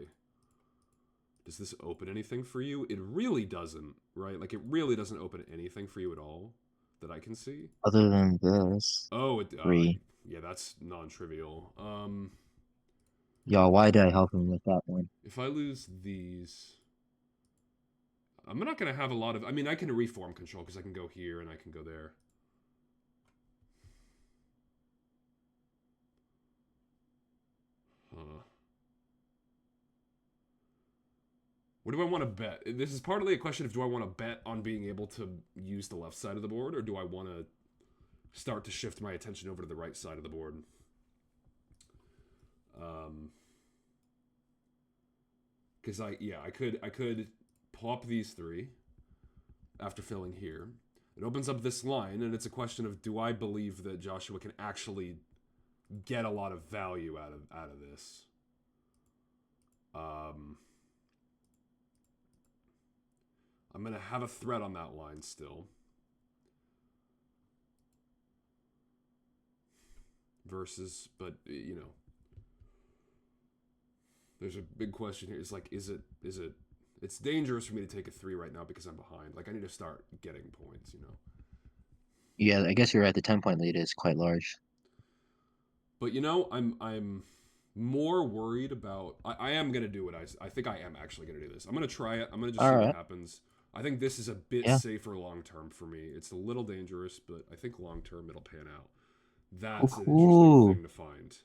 Does this open anything for you? It really doesn't, right? Like it really doesn't open anything for you at all that I can see. Other than this Oh, three. yeah, that's non-trivial. Y'all, why did I help him with that one? If I lose these, I'm not gonna have a lot of. I mean, I can reform control because I can go here and I can go there. Huh. What do I want to bet? This is partly a question of do I want to bet on being able to use the left side of the board, or do I want to start to shift my attention over to the right side of the board? Um, because I could pop these three after filling here. It opens up this line, and it's a question of do I believe that Joshua can actually get a lot of value out of this? Um, I'm gonna have a threat on that line still. Versus, but there's a big question here. It's like, is it? It's dangerous for me to take a three right now because I'm behind. Like I need to start getting points. Yeah, I guess you're right. The 10-point lead is quite large. But I'm more worried about. I am gonna do it. I think I am actually gonna do this. I'm gonna try it. I'm gonna just All see what right. happens. I think this is a bit Yeah. safer long term for me. It's a little dangerous, but I think long term it'll pan out. Cool, That's an interesting cool. thing to find.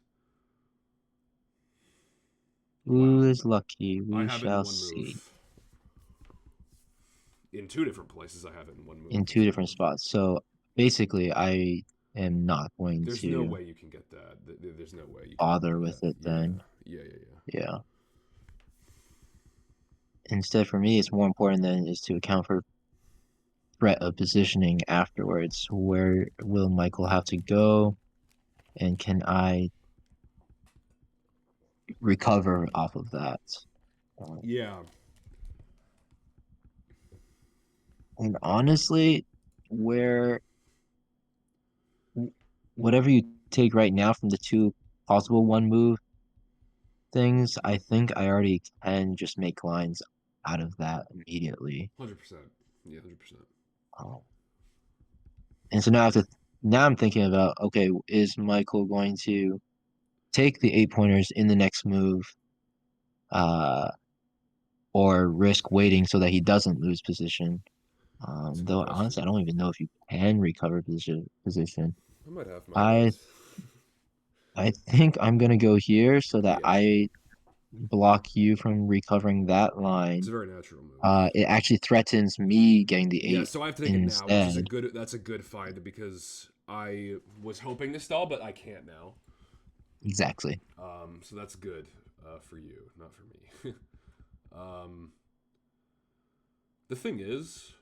Who Wow, is lucky? I We have it in shall one see. move. In two different places, I have it in one In move. two That's different wild. spots. So basically, I am not going There's no to way you can get that. There's no way you can get bother that. with it Yeah, then. yeah, yeah, yeah. Yeah. Instead, for me, it's more important than is to account for threat of positioning afterwards. Where will Michael have to go? And can I recover off of that? Uh, Yeah, and honestly, where whatever you take right now from the two possible one move things, I think I already can just make lines out of that immediately. 100%. Yeah, 100%. Um, and so now I'm thinking about, okay, is Michael going to take the 8 pointers in the next move, uh, or risk waiting so that he doesn't lose position? That's a good Though question. honestly, I don't even know if you can recover position. I might have my I ways. I think I'm gonna go here so that Yeah, I block you from recovering that it's a line. very natural move. It actually threatens me getting the Yeah, eight so I have to take it now, which is a instead. good. That's a good find because I was hoping to stall, but I can't now. Exactly. So that's good for you, not for me. um, the thing is,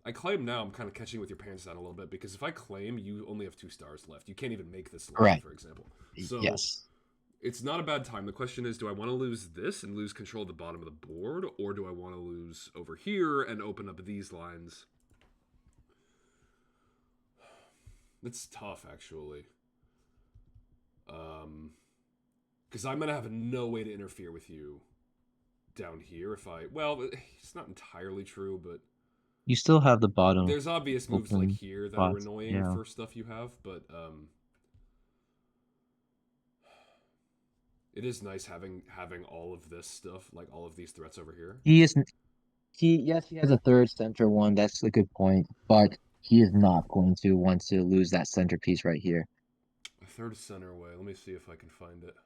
I claim now I'm kind of catching with your pants down a little bit because if I claim you only have 2 stars left, you can't even make this line, Right. for example. So Yes. it's not a bad time. The question is, do I want to lose this and lose control of the bottom of the board, or do I want to lose over here and open up these lines? It's tough, actually. Because I'm gonna have no way to interfere with you down here if I. Well, it's not entirely true, but You still have the bottom there's obvious moves like open here that are spots. annoying Yeah. for stuff you have, but it is nice having all of this stuff, like all of these threats over here. He isn't he yes, he has a third center one. That's a good point. But he is not going to want to lose that centerpiece right here. A third center away. Let me see if I can find it.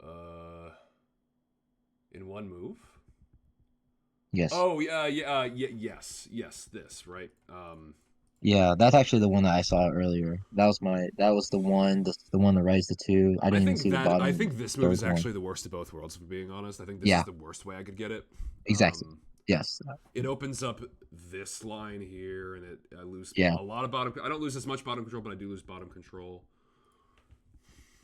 Uh, in one move. Yes. Oh yes. This right. Yeah, that's actually the one that I saw earlier. That was the one that raised the two. I didn't even see the I bottom think this move third is one. actually the worst of both worlds. If I'm being honest, I think this is Yeah, the worst way I could get it. exactly. Yes. It opens up this line here, and I lose Yeah. a lot of bottom. I don't lose as much bottom control, but I do lose bottom control.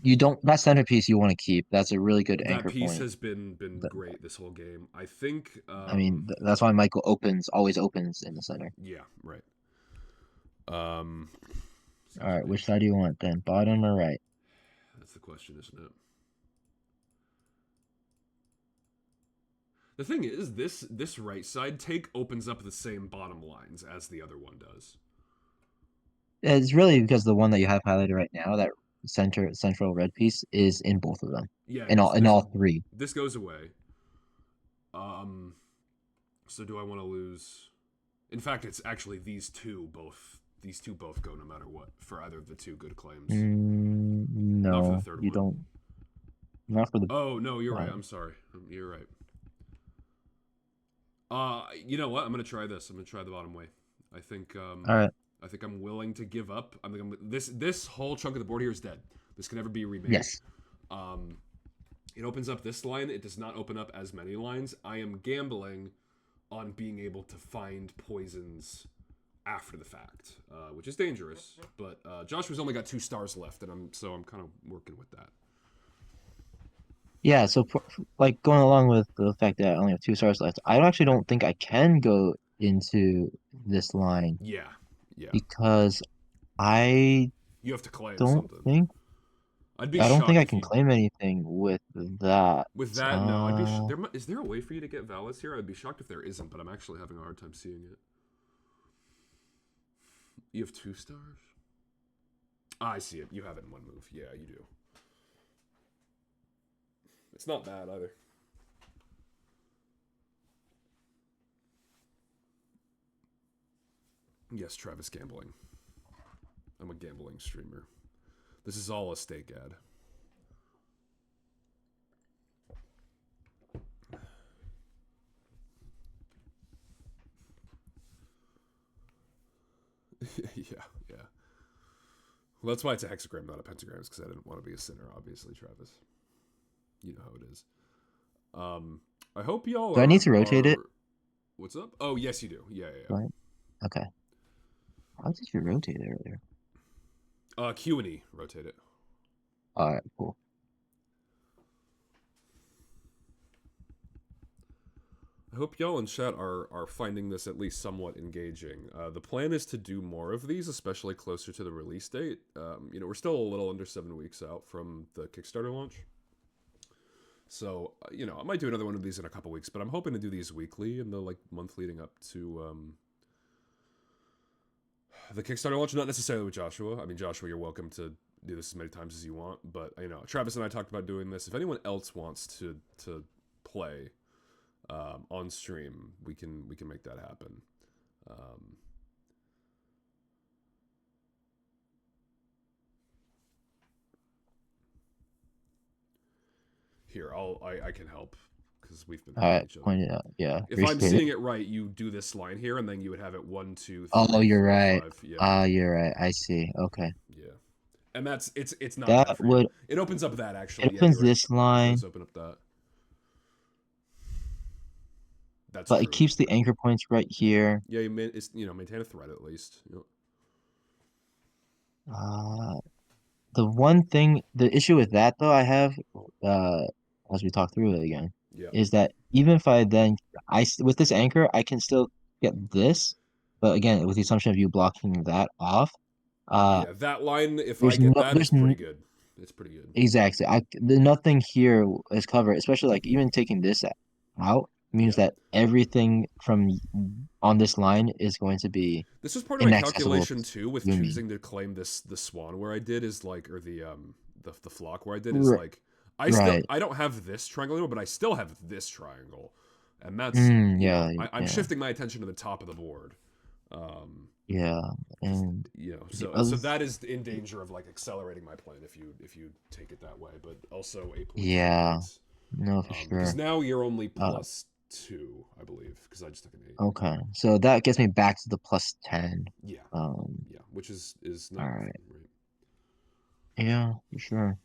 You don't that centerpiece you want to keep. That's a really good That anchor piece point. has been great this whole game. I think. I mean, that's why Michael always opens in the center. Yeah. Right. Um. All right, which Imagination. side do you want then? Bottom or right? That's the question, isn't it? The thing is, this right side take opens up the same bottom lines as the other one does. It's really because the one that you have highlighted right now, that central red piece, is in both of them, Yeah, in it is. all three. This goes away. Um, so do I want to lose? In fact, it's actually these two both. These two both go no matter what for either of the two good claims. Not for the No, third you one. don't. Not for the Oh no, you're right. bottom. I'm sorry. You're right. You know what? I'm gonna try this. I'm gonna try the bottom way. I think All right. I think I'm willing to give up. This whole chunk of the board here is dead. This can never be remade. Yes. Um, it opens up this line. It does not open up as many lines. I am gambling on being able to find poisons after the fact, which is dangerous. But Joshua's only got 2 stars left, and I'm kind of working with that. Yeah. So, like going along with the fact that I only have 2 stars left, I actually don't think I can go into this line Yeah, yeah. because I You have to claim don't something. think I'd be I don't think shocked I if can you claim anything with that. with that. No, I'd be. Is there a way for you to get Valis here? I'd be shocked if there isn't, but I'm actually having a hard time seeing it. You have 2 stars. Ah, I see it. You have it in one move. Yeah, you do. It's not bad either. Yes, Travis gambling. I'm a gambling streamer. This is all a stake ad. Yeah, yeah. Well, that's why it's a hexagram, not a pentagram, because I didn't want to be a sinner, obviously, Travis. You know how it is. I hope y'all Do I need are to rotate it? What's up? Oh, yes, you do. Yeah, yeah, Right. Okay. How did you rotate it earlier? yeah. Q and E, rotate it. All right. Cool. I hope y'all in chat are finding this at least somewhat engaging. The plan is to do more of these, especially closer to the release date. We're still a little under 7 weeks out from the Kickstarter launch. So, I might do another one of these in a couple weeks, but I'm hoping to do these weekly in the month leading up to the Kickstarter launch. Not necessarily with Joshua. I mean, Joshua, you're welcome to do this as many times as you want. But Travis and I talked about doing this. If anyone else wants to play on stream, we can make that happen. Um, Here, I can help because we've been All helping right. each other. Point it out. Yeah. If I'm Appreciate it. seeing it right, you do this line here, and then you would have it 1, 2, Oh, 3, you're 4, right. 5. Yeah, You're right. I see. Okay. yeah. And it's not bad That for you. would It opens up that It actually. Yeah, opens you're right. this It line, does open up that. That's but it true. keeps the anchor points right here. Yeah, maintain a thread at least. Uh, the issue with that though, I have, uh, as we talk through it again, Yeah. is that even if I then, with this anchor, I can still get this, but again, with the assumption of you blocking that off, uh, Yeah, that line. If I get that, it's pretty good. It's pretty good. exactly, nothing here is covered, especially like even taking this out means Yeah. that everything from on this line is going to be This was part of my inaccessible calculation too, with to me. choosing to claim the swan where I did is like, or the flock where I did is Right. like, Right. I don't have this triangle anymore, but I still have this triangle, and that's Yeah. I'm Yeah. shifting my attention to the top of the board. Um, Yeah. because And the so other, that is in danger of like accelerating my plan if you take it that way, but also 8 points is 8 yeah. points. No, for Because sure. now you're only Uh, +2, I believe, because I just took an 8. okay. So that gets me back to the plus 10. Yeah, Um, yeah, which is all not right. nothing, right? Yeah, for sure.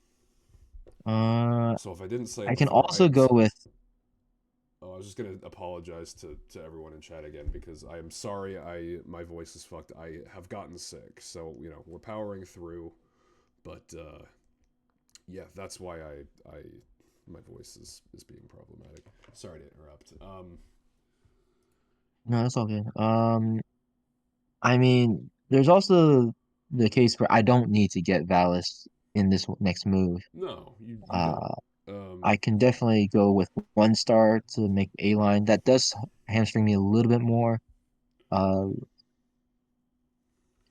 Uh, So if I didn't say it I can before, also go with, I was just gonna apologize to everyone in chat again because I am sorry. My voice is fucked. I have gotten sick, so we're powering through. But yeah, that's why I my voice is being problematic. Sorry to interrupt. no, that's all good. I mean, there's also the case where I don't need to get Valis in this next move. No, you don't. Uh, Um, I can definitely go with 1 star to make A line. That does hamstring me a little bit more. Uh,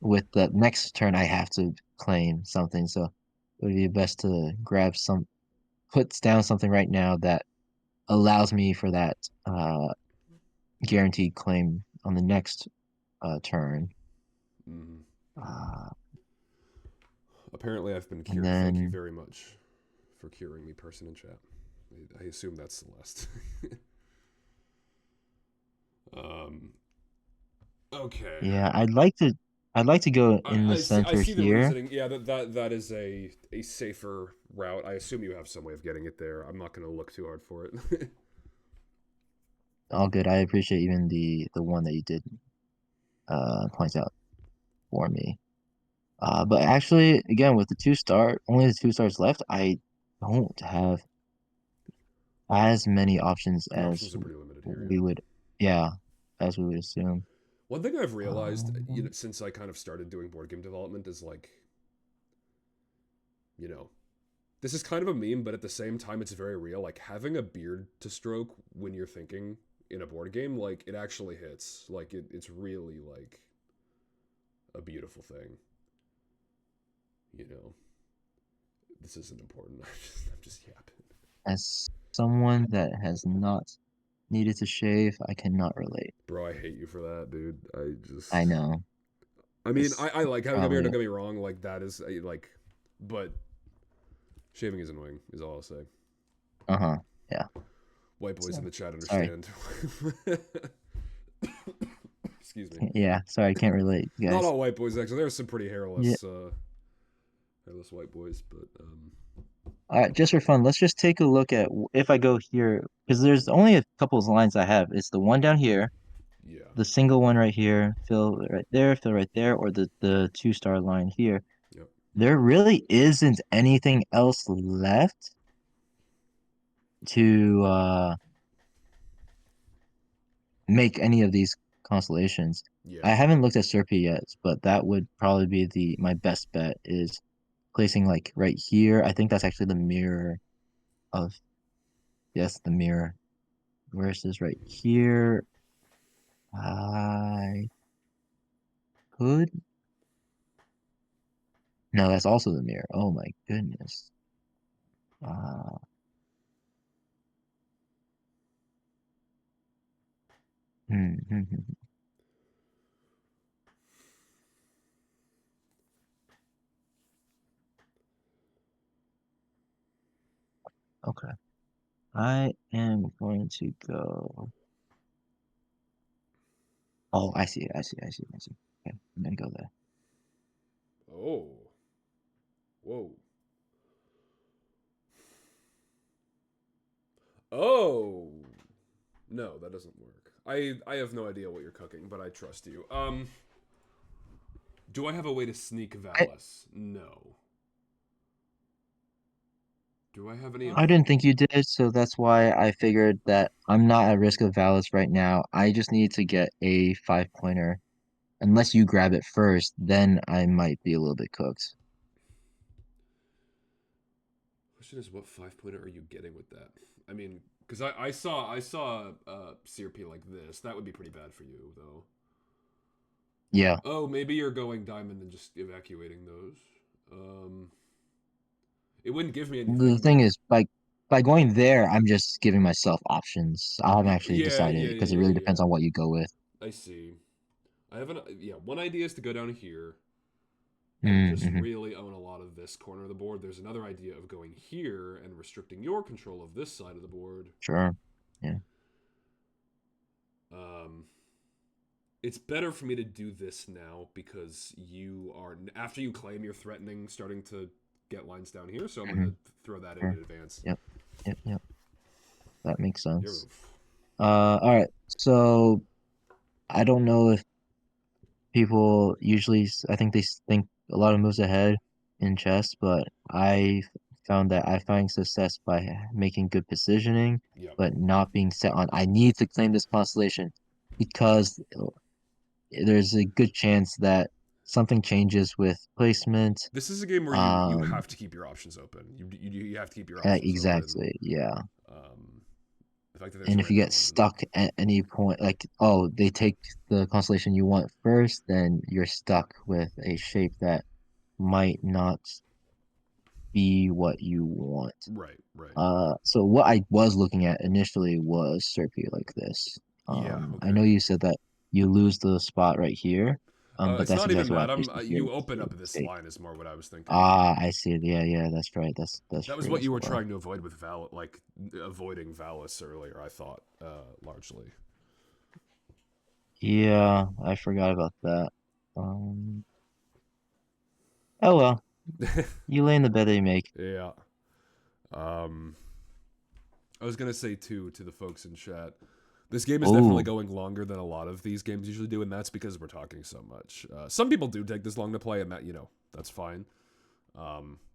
with the next turn, I have to claim something, so it would be best to grab puts down something right now that allows me for that guaranteed claim on the next turn. mhm. Uh, Apparently, I've been and cured. Thank you then very much for curing me, person in chat. I assume that's Celeste. um, okay. yeah, I'd like to go in the I center see the here. reasoning. Yeah, that is a safer route. I assume you have some way of getting it there. I'm not going to look too hard for it. All good. I appreciate even the one that you did point out for me. But actually, again, with the 2 star, only the 2 stars left, I don't have as many options Your as options are pretty limited here. we Yeah. would, yeah, as we would assume. One thing I've realized, Um, since I kind of started doing board game development is like, you know, this is kind of a meme, but at the same time, it's very real. Like having a beard to stroke when you're thinking in a board game, like it actually hits. Like it's really like a beautiful thing. You know, this isn't important. I'm just yapping. as someone that has not needed to shave, I cannot relate. Bro, I hate you for that, dude. I know I mean, it's I like having a beard. probably Don't get me wrong. Like that is like, but shaving is annoying. Is all I'll say. uh-huh. Yeah. White boys in So the chat sorry. understand. Excuse me. Yeah, sorry, I can't relate, Not guys. all white boys actually. There's some pretty Yeah. hairless white boys, but All right, just for fun, let's just take a look at if I go here, because there's only a couple of lines I have. It's the one down here, yeah, the single one right here, fill right there, or the 2 star line here. yep, There really isn't anything else left to make any of these constellations. yeah, I haven't looked at Serpy yet, but that would probably be the my best bet is placing like right here. I think that's actually the mirror of yes, the mirror. Where is this right here? I could. No, that's also the mirror. Oh my goodness. Uh, hmm. Okay. I am going to go. Oh, I see it. I see it. I see it. I see it. Okay, I'm gonna go there. Oh, whoa, oh. No, that doesn't work. I have no idea what you're cooking, but I trust you. Do I have a way to sneak I Valis? No. Do I have any I didn't think you did, so that's why I figured that I'm not at risk of Valis right now. I just need to get a 5 pointer. Unless you grab it first, then I might be a little bit cooked. Question is, what 5 pointer are you getting with that? I mean, because I saw CRP like this. That would be pretty bad for you, though. Yeah. Oh, maybe you're going diamond and just evacuating those. Um, it wouldn't give me The anything. thing is, by going there, I'm just giving myself options. I haven't actually Yeah, decided yeah, because it yeah, really depends yeah. on what you go with. I see. I have an yeah. One idea is to go down here and just Mm-hmm. really own a lot of this corner of the board. There's another idea of going here and restricting your control of this side of the board. Sure. Yeah. Um, it's better for me to do this now because you are after you claim you're threatening starting to get lines down here. So I'm Hmm. gonna throw that in Sure. advance. Yep. Yep. Yep. That makes Your sense. move. All right. So I don't know if people usually, I think they think a lot of moves ahead in chess, but I found that I find success by making good positioning, Yep. but not being set on, I need to claim this constellation because there's a good chance that something changes with placement. This is a game where you Um, have to keep your options open. You have to keep your options open. exactly, yeah. Um, the fact that there's And if you get random. stuck at any point, like, oh, they take the constellation you want first, then you're stuck with a shape that might not be what you want. Right, right. So what I was looking at initially was Serpy like this. Yeah, I okay. know you said that you lose the spot right here, but It's that's not even exactly why I that. placed it here You to open save up this mistake. line is more what I was thinking. Ah, I see it. Yeah, yeah, that's right. That's That was true what as you were well. trying to avoid with like avoiding Valis earlier. I thought largely. Yeah, I forgot about that. Um, oh well, you lay in the bed that you make. Yeah. Um, I was gonna say too to the folks in chat. This game is definitely Oh, going longer than a lot of these games usually do, and that's because we're talking so much. Some people do take this long to play, and that's fine.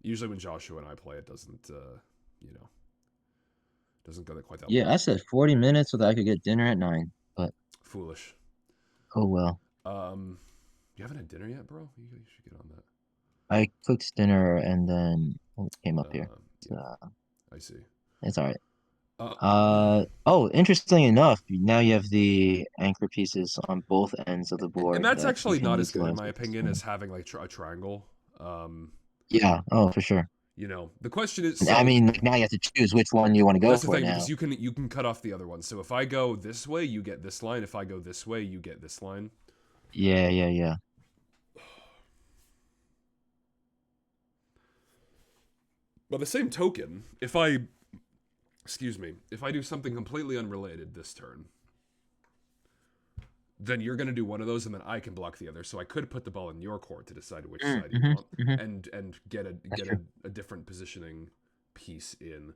Usually when Joshua and I play, it doesn't you know doesn't go quite that yeah, long. I said 40 minutes so that I could get dinner at 9, but Foolish. oh well. You haven't had dinner yet, bro? You should get on that. I cooked dinner and then came up here. So Yeah, I see. it's all right. Uh, Oh, interestingly enough, now you have the anchor pieces on both ends of the and board that's that you actually can not as good in utilize my with this opinion one. as having like a triangle. Um, Yeah, oh, for sure. the question is, And I so mean, like now you have to choose which one you want to go that's the for thing because now. you can cut off the other one. So if I go this way, you get this line. If I go this way, you get this line. Yeah, yeah, yeah. By the same token, if I excuse me, if I do something completely unrelated this turn, then you're going to do one of those, and then I can block the other. So I could put the ball in your court to decide which side you Mm-hmm, want, hmm. and get a That's get true. a different positioning piece in.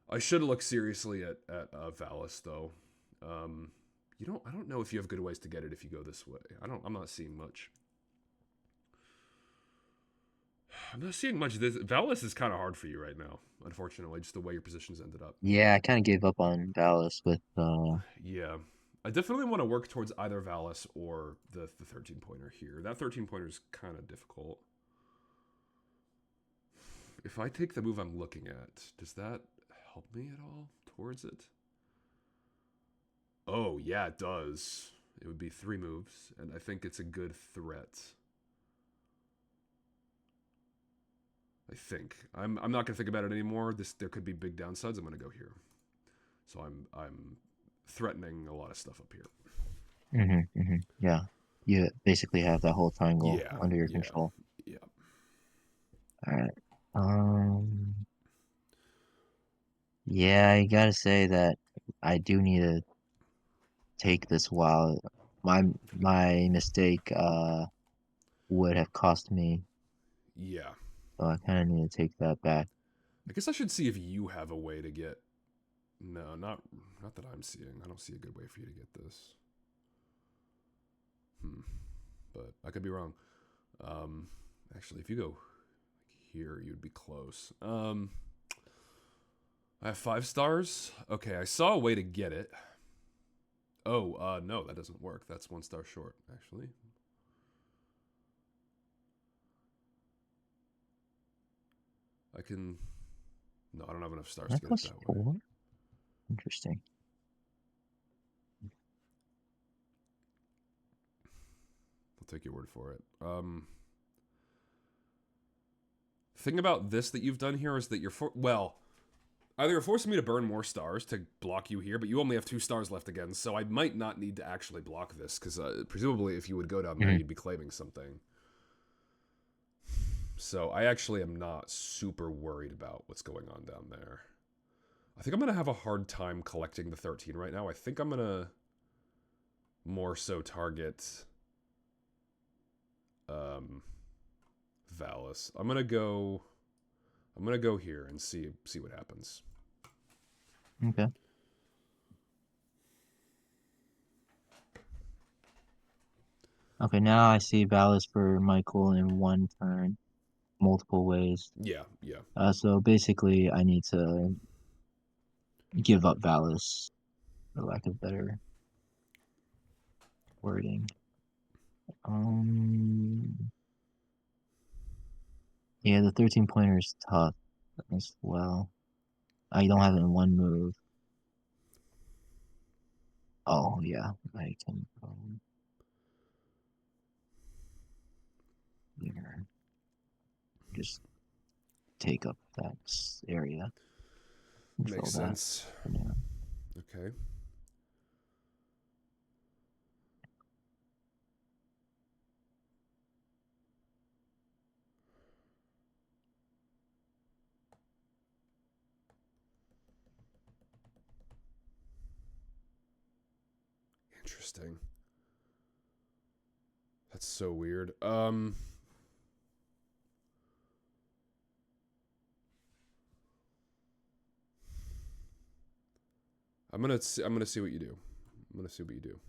I should look seriously at Valis though. Um, I don't know if you have good ways to get it if you go this way. I'm not seeing much. I'm not seeing much. This Valis is kind of hard for you right now, unfortunately, just the way your positions ended up. Yeah, I kind of gave up on Dallas with Yeah. I definitely want to work towards either Valis or the 13 pointer here. That 13 pointer is kind of difficult. If I take the move I'm looking at, does that help me at all towards it? Oh, yeah, it does. It would be 3 moves, and I think it's a good threat. I think. I'm not gonna think about it anymore. There could be big downsides. I'm gonna go here. So I'm threatening a lot of stuff up here. yeah. You basically have that whole triangle Yeah, under your yeah, control. yeah. All right. Yeah, I gotta say that I do need to take this while my mistake would have cost me, Yeah. so I kind of need to take that back. I guess I should see if you have a way to get. No, not that I'm seeing. I don't see a good way for you to get this. But I could be wrong. Um, actually, if you go here, you'd be close. I have 5 stars. Okay, I saw a way to get it. Oh, no, that doesn't work. That's 1 star short, actually. I can. No, I don't have enough stars to That get it plus that way. 4? Interesting. I'll take your word for it. Thing about this that you've done here is that either you're forcing me to burn more stars to block you here, but you only have 2 stars left again, so I might not need to actually block this, because presumably if you would go down there, Hmm. you'd be claiming something. So I actually am not super worried about what's going on down there. I think I'm going to have a hard time collecting the 13 right now. I think I'm going to more so target Valis. I'm going to go here and see what happens. Okay. Okay, now I see Valis for Michael in one turn, multiple ways. Yeah, yeah. So basically, I need to give up Valis, for lack of better wording. Um, yeah, the 13 pointer is tough as well. I don't have it in one move. Oh yeah, I can here, just take up that area, control Makes that sense. for now. Okay. Interesting. That's so weird. I'm gonna see what you do. I'm gonna see what you do.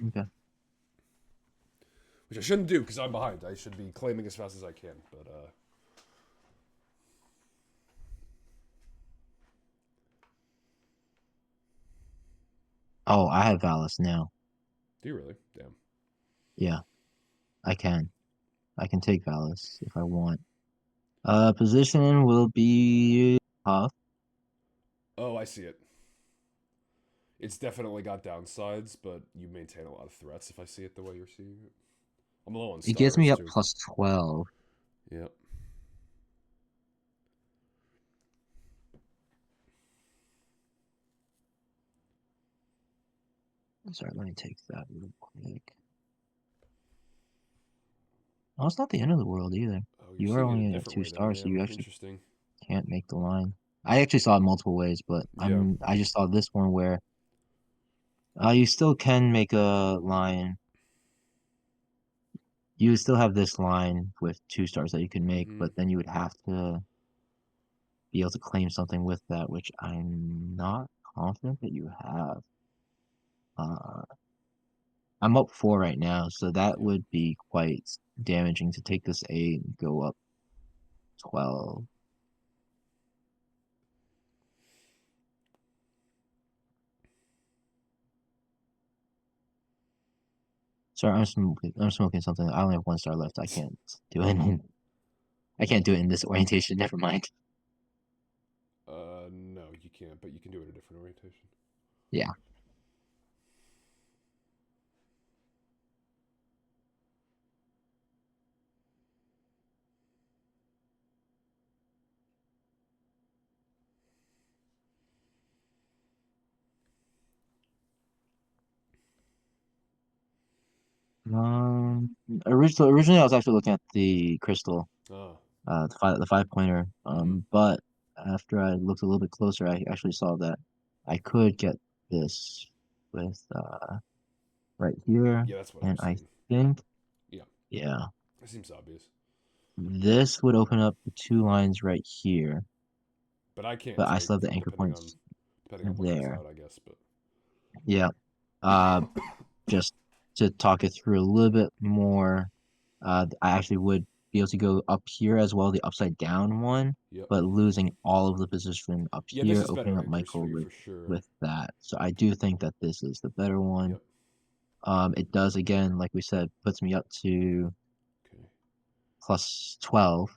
Okay. Which I shouldn't do because I'm behind. I should be claiming as fast as I can. But Oh, I have Valis now. do you really? Damn. Yeah, I can. I can take Valis if I want. Position will be tough. Oh, I see it. It's definitely got downsides, but you maintain a lot of threats if I see it the way you're seeing it. I'm low on It gives me stars up too. plus 12. Yep. Sorry, let me take that real quick. Oh, it's not the end of the world either. Oh, you're You are seeing it a only at different two way then. stars, so you Damn. actually Interesting. can't make the line. I actually saw it multiple ways, but Yeah. I just saw this one where you still can make a line. You still have this line with 2 stars that you can make, Mm-hmm. but then you would have to be able to claim something with that, which I'm not confident that you have. Uh, I'm up 4 right now, so that Yeah. would be quite damaging to take this 8 and go up 12. Sorry, I'm smoking something. I only have 1 star left. I can't do it. I can't do it in this orientation. Never mind. No, you can't, but you can do it a different orientation. Yeah. Originally I was actually looking at the crystal, Ah. the 5 pointer. Mm-hmm. But after I looked a little bit closer, I actually saw that I could get this with right here, Yeah, that's what I and was I seeing. think, Yeah. yeah, It seems obvious. this would open up the 2 lines right here, But I can't but I take still have the anchor points depending on what comes there. out, I guess. But Yeah. Uh, just to talk it through a little bit more, I actually would be able to go up here as well, the upside down one, yep. but losing all of the position up Yeah, this here, is better opening up anchors for Michael you for sure. with that. So I do think that this is the better one. Yep. It does again, like we said, puts me up to Okay. plus 12.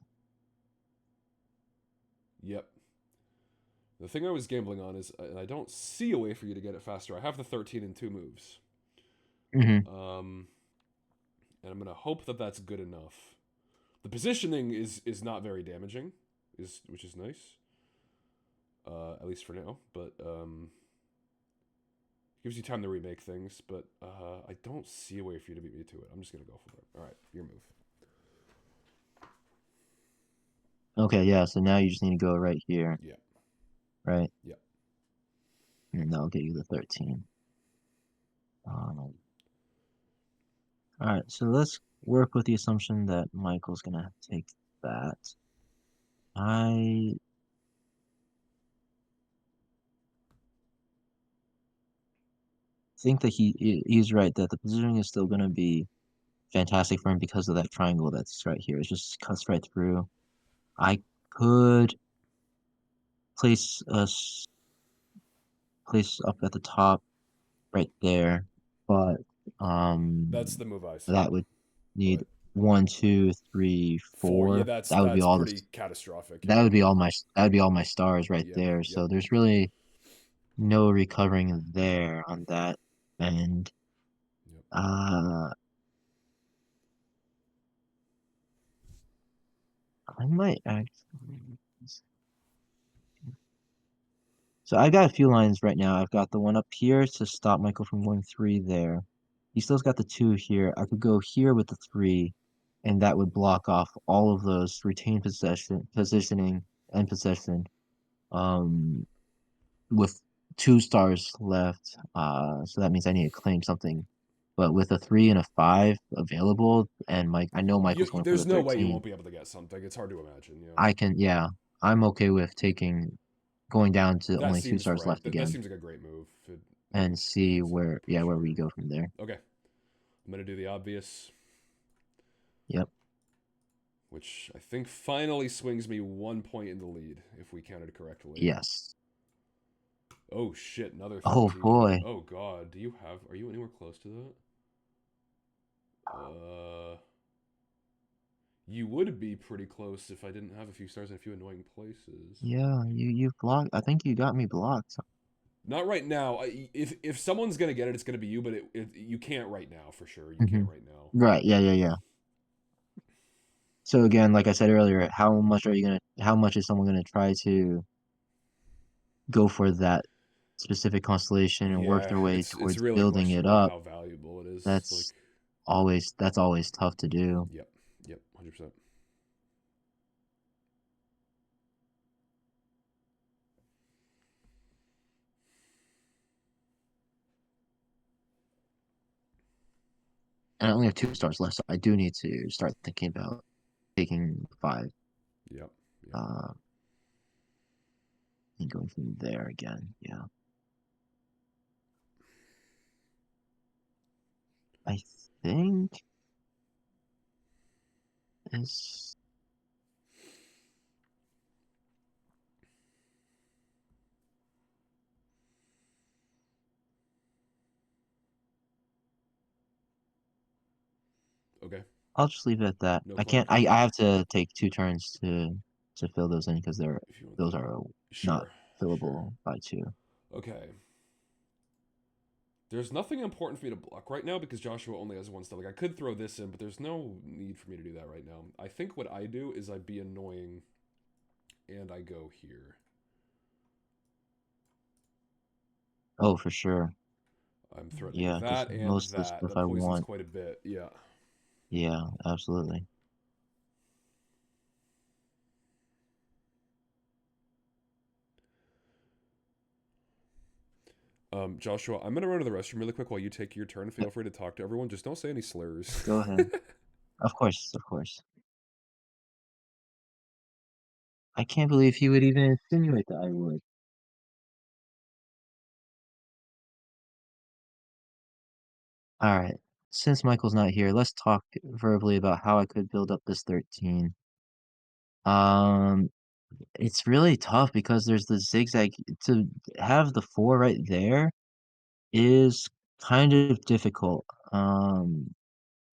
Yep. The thing I was gambling on is I don't see a way for you to get it faster. I have the 13 in 2 moves. Hmm. Um, and I'm gonna hope that that's good enough. The positioning is not very damaging, is which is nice. At least for now. But gives you time to remake things. But I don't see a way for you to beat me to it. I'm just gonna go for it. All right, your move. Okay, yeah, so now you just need to go right here, Yeah. right? Yeah. And that'll get you the 13. All right, so let's work with the assumption that Michael's gonna take that. I think that he's right that the positioning is still gonna be fantastic for him because of that triangle that's right here. It just cuts right through. I could place us place up at the top right there, but That's the move I That said, would need but 1, 2, 3, four. Yeah, 4. That would be that's all the pretty catastrophic. that Yeah, would be all that would be all my stars right yep, there. yep, So there's really no recovering there on that. And yep. uh I might actually. So I got a few lines right now. I've got the one up here to stop Michael from going 3 there. He still's got the 2 here. I could go here with the 3, and that would block off all of those retain positioning, and possession. Um, with 2 stars left. So that means I need to claim something. But with a 3 and a 5 available, and Mike, I know Michael's going for the There's no way you 13. won't be able to get something. It's hard to imagine. Yeah, I can, yeah, I'm okay with going down to that only 2 seems stars right. left That again seems like a great move. and see It's where, pretty yeah, where sure. we go from there. Okay, I'm gonna do the obvious, Yep. which I think finally swings me 1 point in the lead if we counted correctly. Yes. Oh shit, another Oh 13. boy. Oh god, do you have? Are you anywhere close to that? You would be pretty close if I didn't have a few stars in a few annoying places. Yeah, you've blocked. I think you got me blocked. Not right now. If someone's gonna get it, it's gonna be you. But you can't right now for sure. You Hmm. can't right now. Right. Yeah, yeah, yeah. So again, like I said earlier, how much is someone gonna try to go for that specific constellation and work Yeah, their way it's towards really building it questionable up? how valuable it is. Like, That's that's always tough to do. yep, yep, 100%. And I only have 2 stars left, so I do need to start thinking about taking 5, Yep, yep. uh, and going from there again. Yeah. I think is Okay. I'll just leave it at that. No I can't. claims. I have to take 2 turns to fill those in because If you want those that. are not Sure, sure. fillable by 2. Okay. There's nothing important for me to block right now because Joshua only has one stuff. Like I could throw this in, but there's no need for me to do that right now. I think what I do is I be annoying and I go here. Oh, for sure. I'm threatening Yeah, because that and most of the that. stuff That I poisons want. quite a bit. Yeah. Yeah, absolutely. Joshua, I'm gonna run to the restroom really quick while you take your turn. Feel free to talk to everyone. Just don't say any slurs. Go ahead. Of course, of course. I can't believe he would even insinuate that I would. All right. Since Michael's not here, let's talk verbally about how I could build up this 13. Um, it's really tough because there's the zigzag to have the 4 right there is kind of difficult.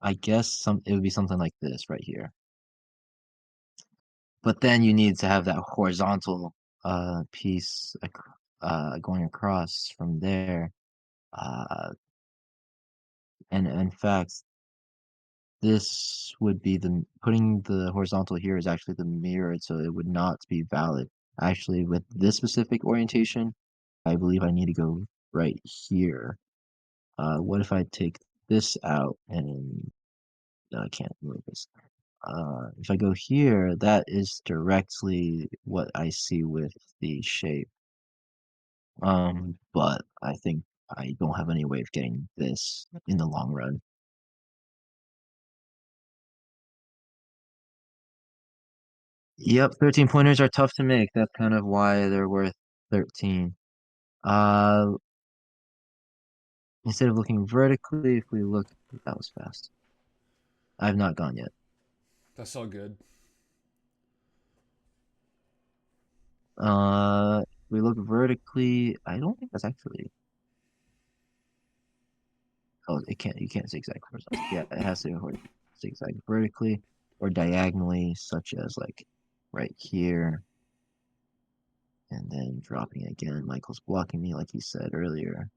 I guess it would be something like this right here. But then you need to have that horizontal piece going across from there. Uh, and in fact, this would be putting the horizontal here is actually the mirror, so it would not be valid. Actually, with this specific orientation, I believe I need to go right here. What if I take this out and no, I can't move this. If I go here, that is directly what I see with the shape. But I think I don't have any way of getting this in the long run. Yep, 13 pointers are tough to make. That's kind of why they're worth 13. Uh, Instead of looking vertically, if we look, that was fast. I have not gone yet. That's all good. If we look vertically, I don't think that's actually. Oh, it can't. You can't zigzag horizontally. Yeah, it has to zigzag vertically or diagonally, such as like right here, and then dropping again. Michael's blocking me, like he said earlier.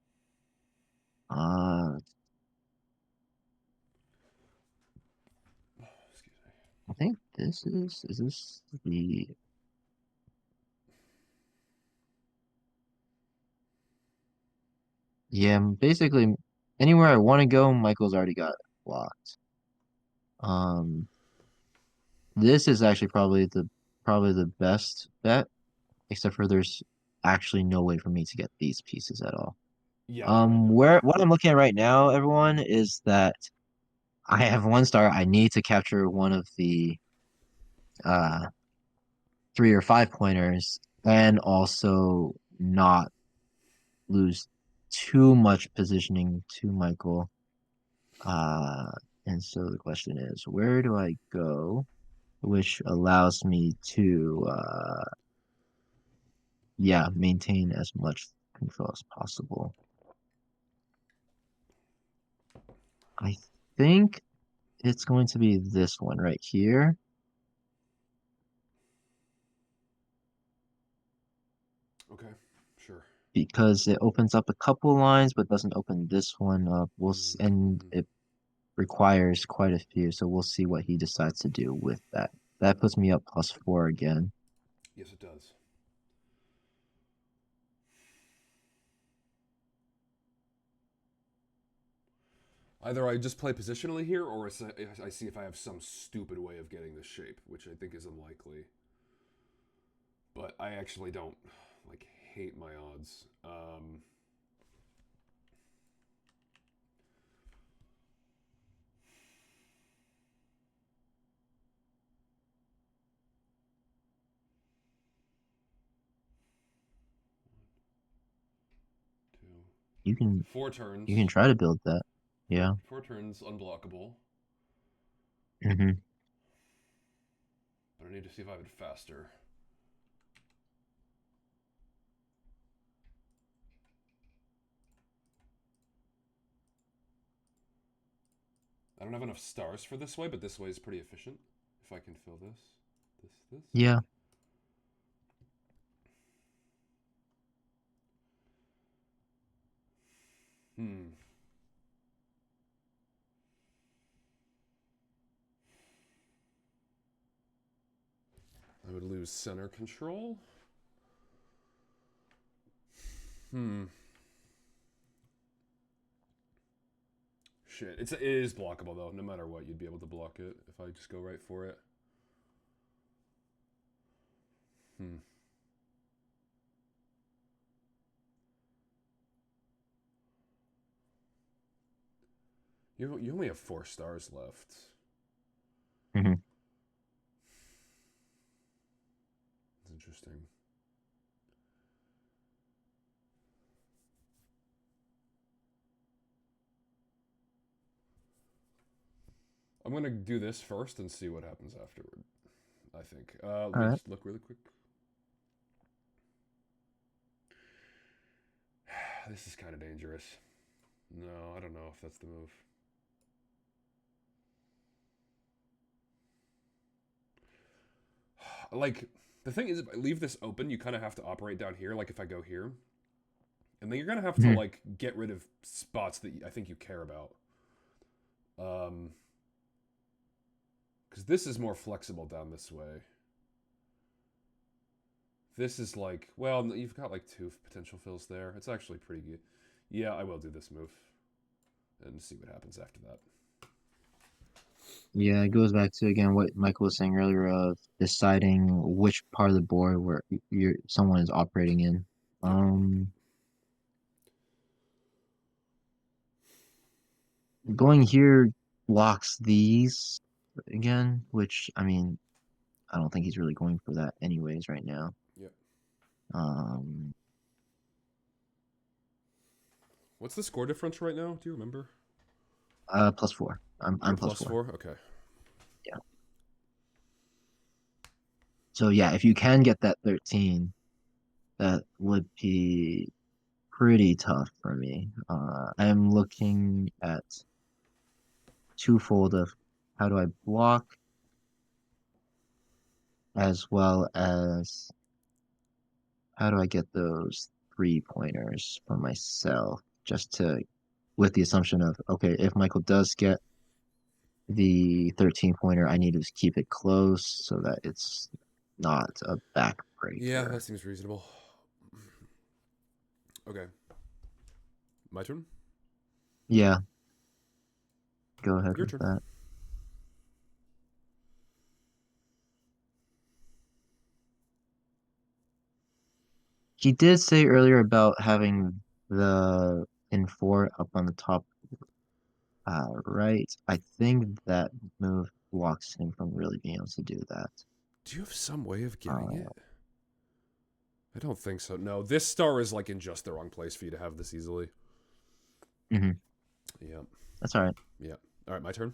Uh, Excuse me. I think this is this the yeah. Basically, anywhere I want to go, Michael's already got it blocked. Um, this is actually probably the best bet, except for there's actually no way for me to get these pieces at all. Yeah, I know. Where what I'm looking at right now, everyone, is that I have 1 star. I need to capture one of the uh 3 or 5 pointers and also not lose too much positioning to Michael. Uh, and so the question is, where do I go, which allows me to yeah, maintain as much control as possible. I think it's going to be this one right here Okay, sure. because it opens up a couple lines but doesn't open this one up. And Mm-hmm. it requires quite a few, so we'll see what he decides to do with that. That puts me up +4 again. Yes, it does. Either I just play positionally here, or I see if I have some stupid way of getting this shape, which I think is unlikely. But I actually don't like hate my odds. 2, You can four you can turns. try to build that. Yep, Yeah. 4 turns, unblockable. Hmm. But I need to see if I have it faster. I don't have enough stars for this way, but this way is pretty efficient. If I can fill this. Yeah. Hmm. I would lose center control. Hmm. Shit. It is blockable though. No matter what, you'd be able to block it if I just go right for it. Hmm. You only have 4 stars left. Hmm. That's interesting. I'm gonna do this first and see what happens afterward. I think. Let All me right. just look really quick. This is kind of dangerous. No, I don't know if that's the move. Like, the thing is, if I leave this open, you kind of have to operate down here. Like, if I go here, and then you're gonna have to Hmm. like get rid of spots that I think you care about. Um, because this is more flexible down this way. This is like, well, you've got like 2 potential fills there. It's actually pretty good. Yeah, I will do this move and see what happens after that. Yeah, it goes back to again what Michael was saying earlier of deciding which part of the board where someone is operating in. Yep. Um, Going here blocks these again, which I mean, I don't think he's really going for that anyways right now. Yep. Um, What's the score difference right now? Do you remember? +4. You're I'm plus plus four. 4. Okay. Yeah. So yeah, if you can get that 13, that would be pretty tough for me. I'm looking at twofold of how do I block as well as how do I get those 3 pointers for myself just to with the assumption of okay, if Michael does get the 13 pointer, I need to just keep it close so that it's not a Yeah, backbreaker. that seems reasonable. Okay, my turn. Yeah, go ahead Your with turn. that. He did say earlier about having the in four up on the top right. I think that move blocks him from really being able to do that. Do you have some way of getting Uh, it? I don't think so. No, this star is like in just the wrong place for you to have this easily. mhm, Yeah, that's all right. yeah. All right, my turn.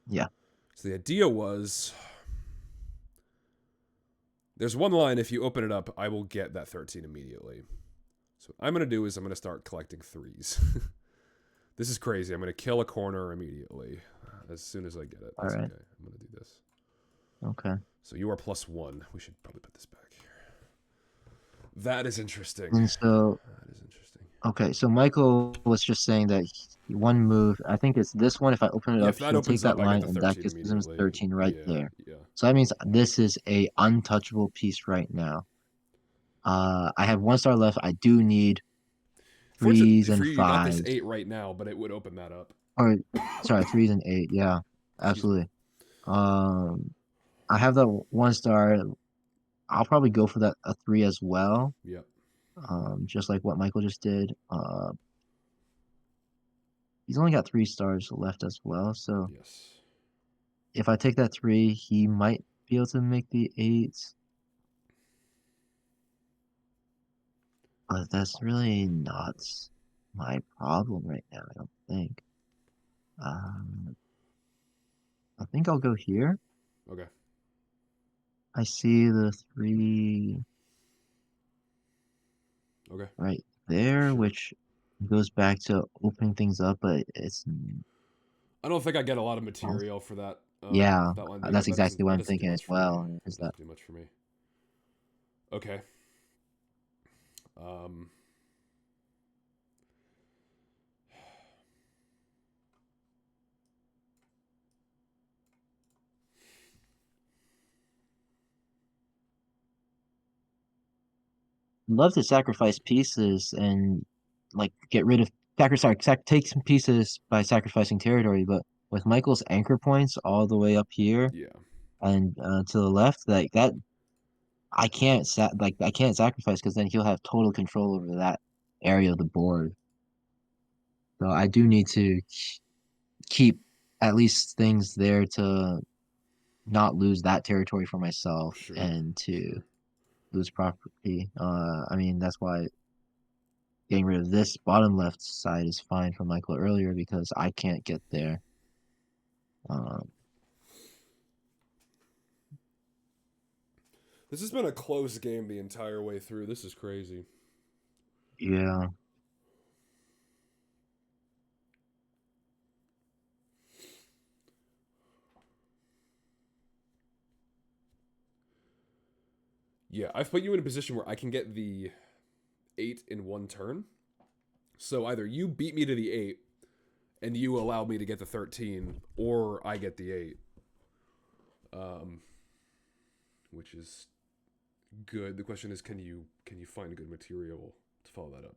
Yeah, So the idea was there's one line, if you open it up, I will get that 13 immediately. So what I'm going to do is I'm going to start collecting threes. This is crazy. I'm going to kill a corner immediately as soon as I get it. all That's right. okay. I'm going to do this. Okay. So you are +1. We should probably put this back here. That is interesting. And so, That is interesting. okay, so Michael was just saying that one move, I think it's this one. If I open it Yeah, up, if that he'll take opens that up, I get line, the and that 13 gives him his immediately. 13 right Yeah, there. yeah. So that means this is a untouchable piece right now. I have 1 star left. I do need threes Fortunately for and you, you got this fives, 8 right now, but it would open that up. or sorry, threes and eight. Yeah, Excuse me. absolutely. I have that 1 star. I'll probably go for that a three as well. Yep. Just like what Michael just did. He's only got 3 stars left as well. So Yes. if I take that three, he might be able to make the eight. But that's really not my problem right now, I don't think. Um, I think I'll go here. Okay. I see the three Okay. right there, Sure. which goes back to opening things up, but I don't think I get a lot of material for that. yeah, That line being that's up. exactly what That I'm doesn't do thinking as much for me. well. That Is that doesn't do much for me. Okay. Um. love to sacrifice pieces and like get rid of take some pieces by sacrificing territory, but with Michael's anchor points all the way up here Yeah. and to the left, like that, I can't sacrifice because then he'll have total control over that area of the board. So I do need to keep at least things there to not lose that territory for myself Sure. and to Sure. lose property. I mean that's why getting rid of this bottom left side is fine for Michael earlier because I can't get there. Um, This has been a close game the entire way through. This is crazy. yeah, Yeah, I've put you in a position where I can get the 8 in one turn. So either you beat me to the 8 and you allow me to get the 13, or I get the 8. Um, which is good. The question is, can you find good material to follow that up?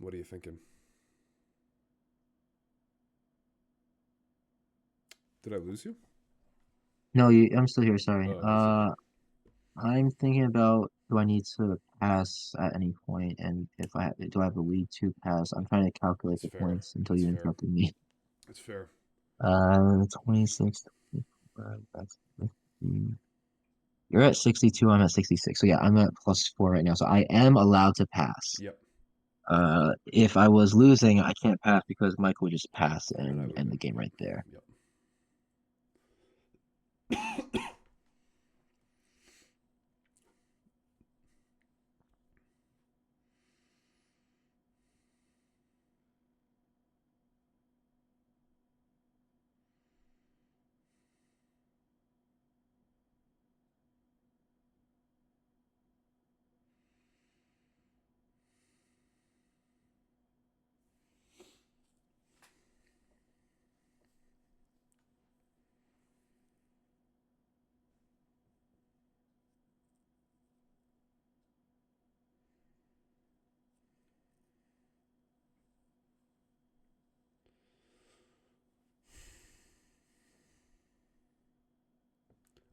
What are you thinking? Did I lose you? no, I'm still here. Sorry. Oh, I see. I'm thinking about do I need to pass at any point? And if do I have a lead to pass? I'm trying to calculate That's the fair. points until That's you fair. interrupted me. That's fair. 26, 25, that's 15. You're at 62, I'm at 66. So yeah, I'm at +4 right now. So I am allowed to pass. Yep. If I was losing, I can't pass because Michael would just pass And I and would end win. the game right there. Yep.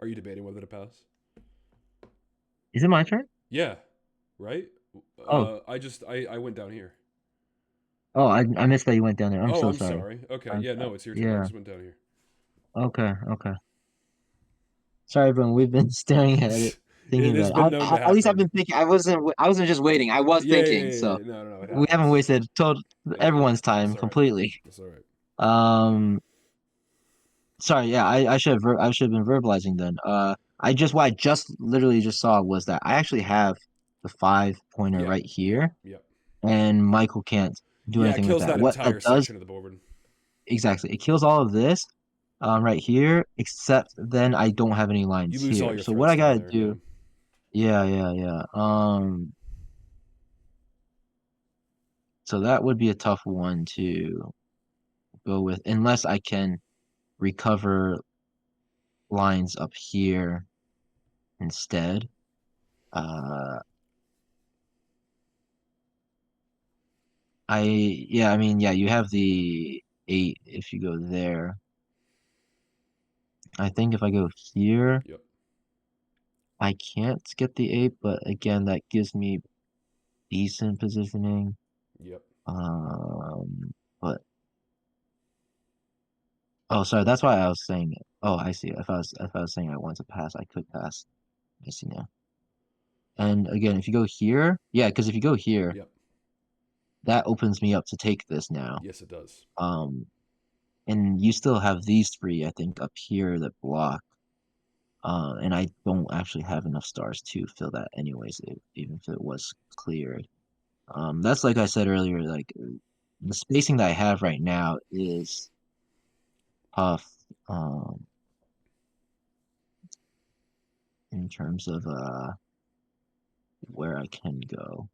Are you debating whether to pass? Is it my turn? Yeah. Right. Oh, I went down here. oh, I missed that you went down there. I'm Oh, so I'm sorry. sorry. Okay. Yeah. No, it's your turn. I Yeah. just went down here. Okay. Okay. Sorry, everyone. We've been staring at it, thinking It has about it. been known to At least I've happen. been thinking. I wasn't just waiting. I was Yeah. Yeah. thinking. Yeah. So Yeah. No. No. No. It we haven't happens. wasted Yeah. everyone's That's time all right. completely. That's all right. Um, Sorry. Yeah, I should have been verbalizing then. What I just literally just saw was that I actually have the 5 pointer Yeah. right Yeah. here, Yeah. and Michael can't do Yeah. It anything with kills that. that What that entire does section of the board. exactly? It kills all of this, right here, except then I don't have any You lines lose all here. your So what threats I down gotta there. Yeah. do? Yeah, yeah, yeah. So that would be a tough one to go with, unless I can recover lines up here instead. Uh, yeah, I mean, yeah, you have the 8 if you go there. I think if I go here, Yep. I can't get the 8, but again, that gives me decent positioning. Yep. But oh, sorry, that's why I was saying it. Oh, I see. If I was saying I want to pass, I could pass. I see now. And again, if you go here, yeah, because if you go here, Yep. that opens me up to take this now. Yes, it does. Um, and you still have these three, I think, up here that block. And I don't actually have enough stars to fill that anyways, even if it was cleared. That's like I said earlier, like the spacing that I have right now is tough, in terms of where I can go.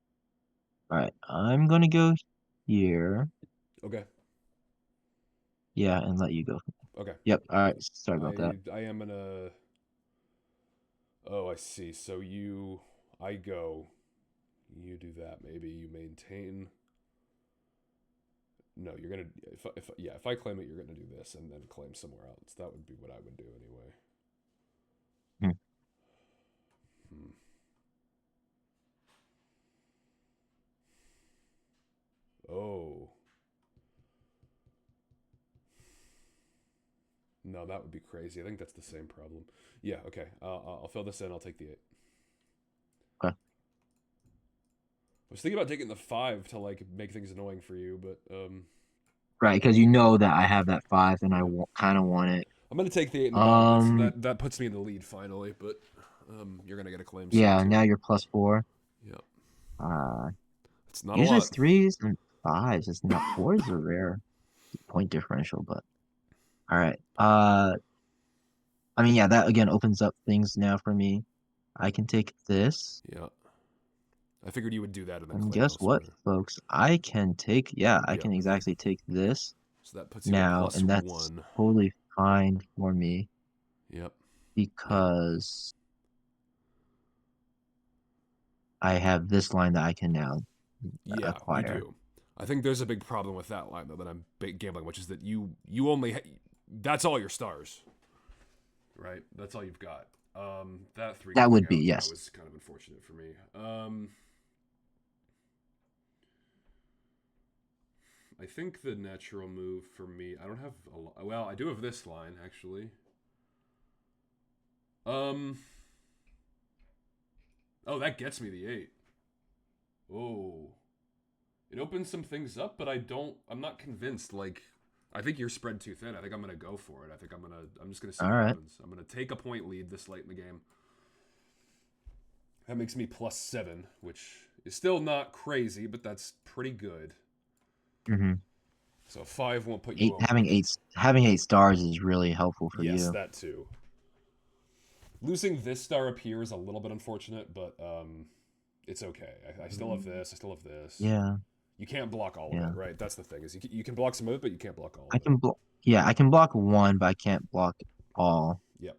All right, I'm gonna go here. Okay. Yeah, and let you go. Okay. Yep. All right. Sorry about that. I am gonna. Oh, I see. So I go. You do that. Maybe you maintain. No, you're gonna. If I claim it, you're gonna do this and then claim somewhere else. That would be what I would do anyway. Hmm. Hmm. Oh. No, that would be crazy. I think that's the same problem. Yeah. Okay. I'll fill this in. I'll take the 8. Okay. I was thinking about taking the 5 to like make things annoying for you, but Right, because you know that I have that 5, and I yeah. kind of want it. I'm gonna take the 8 in the back. Um. That puts me in the lead finally, but you're gonna get a claim soon Yeah. too. Now you're +4. Yeah. Uh. It's not a Usually it's lot. threes and fives. It's not fours are rare point differential, but all right. I mean, yeah, that again opens up things now for me. I can take this, Yeah. I figured you would do that and then and claim guess what, elsewhere. folks? I can take, yeah, I Yep. can exactly take this So that puts you at now, plus and that's 1. totally fine for me Yep. Yep. because I have this line that I can now Yeah, you acquire. do. I think there's a big problem with that line though that I'm gambling, which is that you only that's all your stars, right? That's all you've got. That three That coming would be, out, that yes. was kind of unfortunate for me. I think the natural move for me, I don't have a lot. Well, I do have this line actually. Um, oh, that gets me the 8. Oh, it opens some things up, but I'm not convinced. Like, I think you're spread too thin. I think I'm gonna go for it. I'm just gonna see All what right. happens. I'm gonna take a point lead this late in the game. That makes me +7, which is still not crazy, but that's pretty good. Mm-hmm. So 5 won't put you Eight over. having 8 stars is really helpful for Yes, you. that too. Losing this star up here is a little bit unfortunate, but it's okay. I still have this. I still have this. Yeah, You can't block all of it, yeah. right? That's the thing. Is you can block some of it, but you can't block all I of it. can block. Yeah, I can block one, but I can't block all. Yep.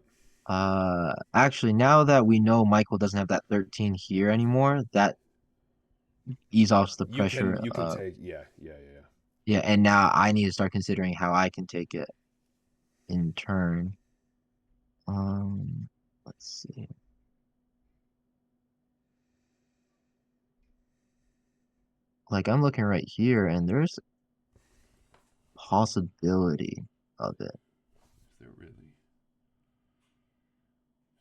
Actually, now that we know Michael doesn't have that 13 here anymore, that ease off the pressure. You can take yeah. Yeah, and now I need to start considering how I can take it in turn. Let's see. Like I'm looking right here, and there's possibility of it. Is there really?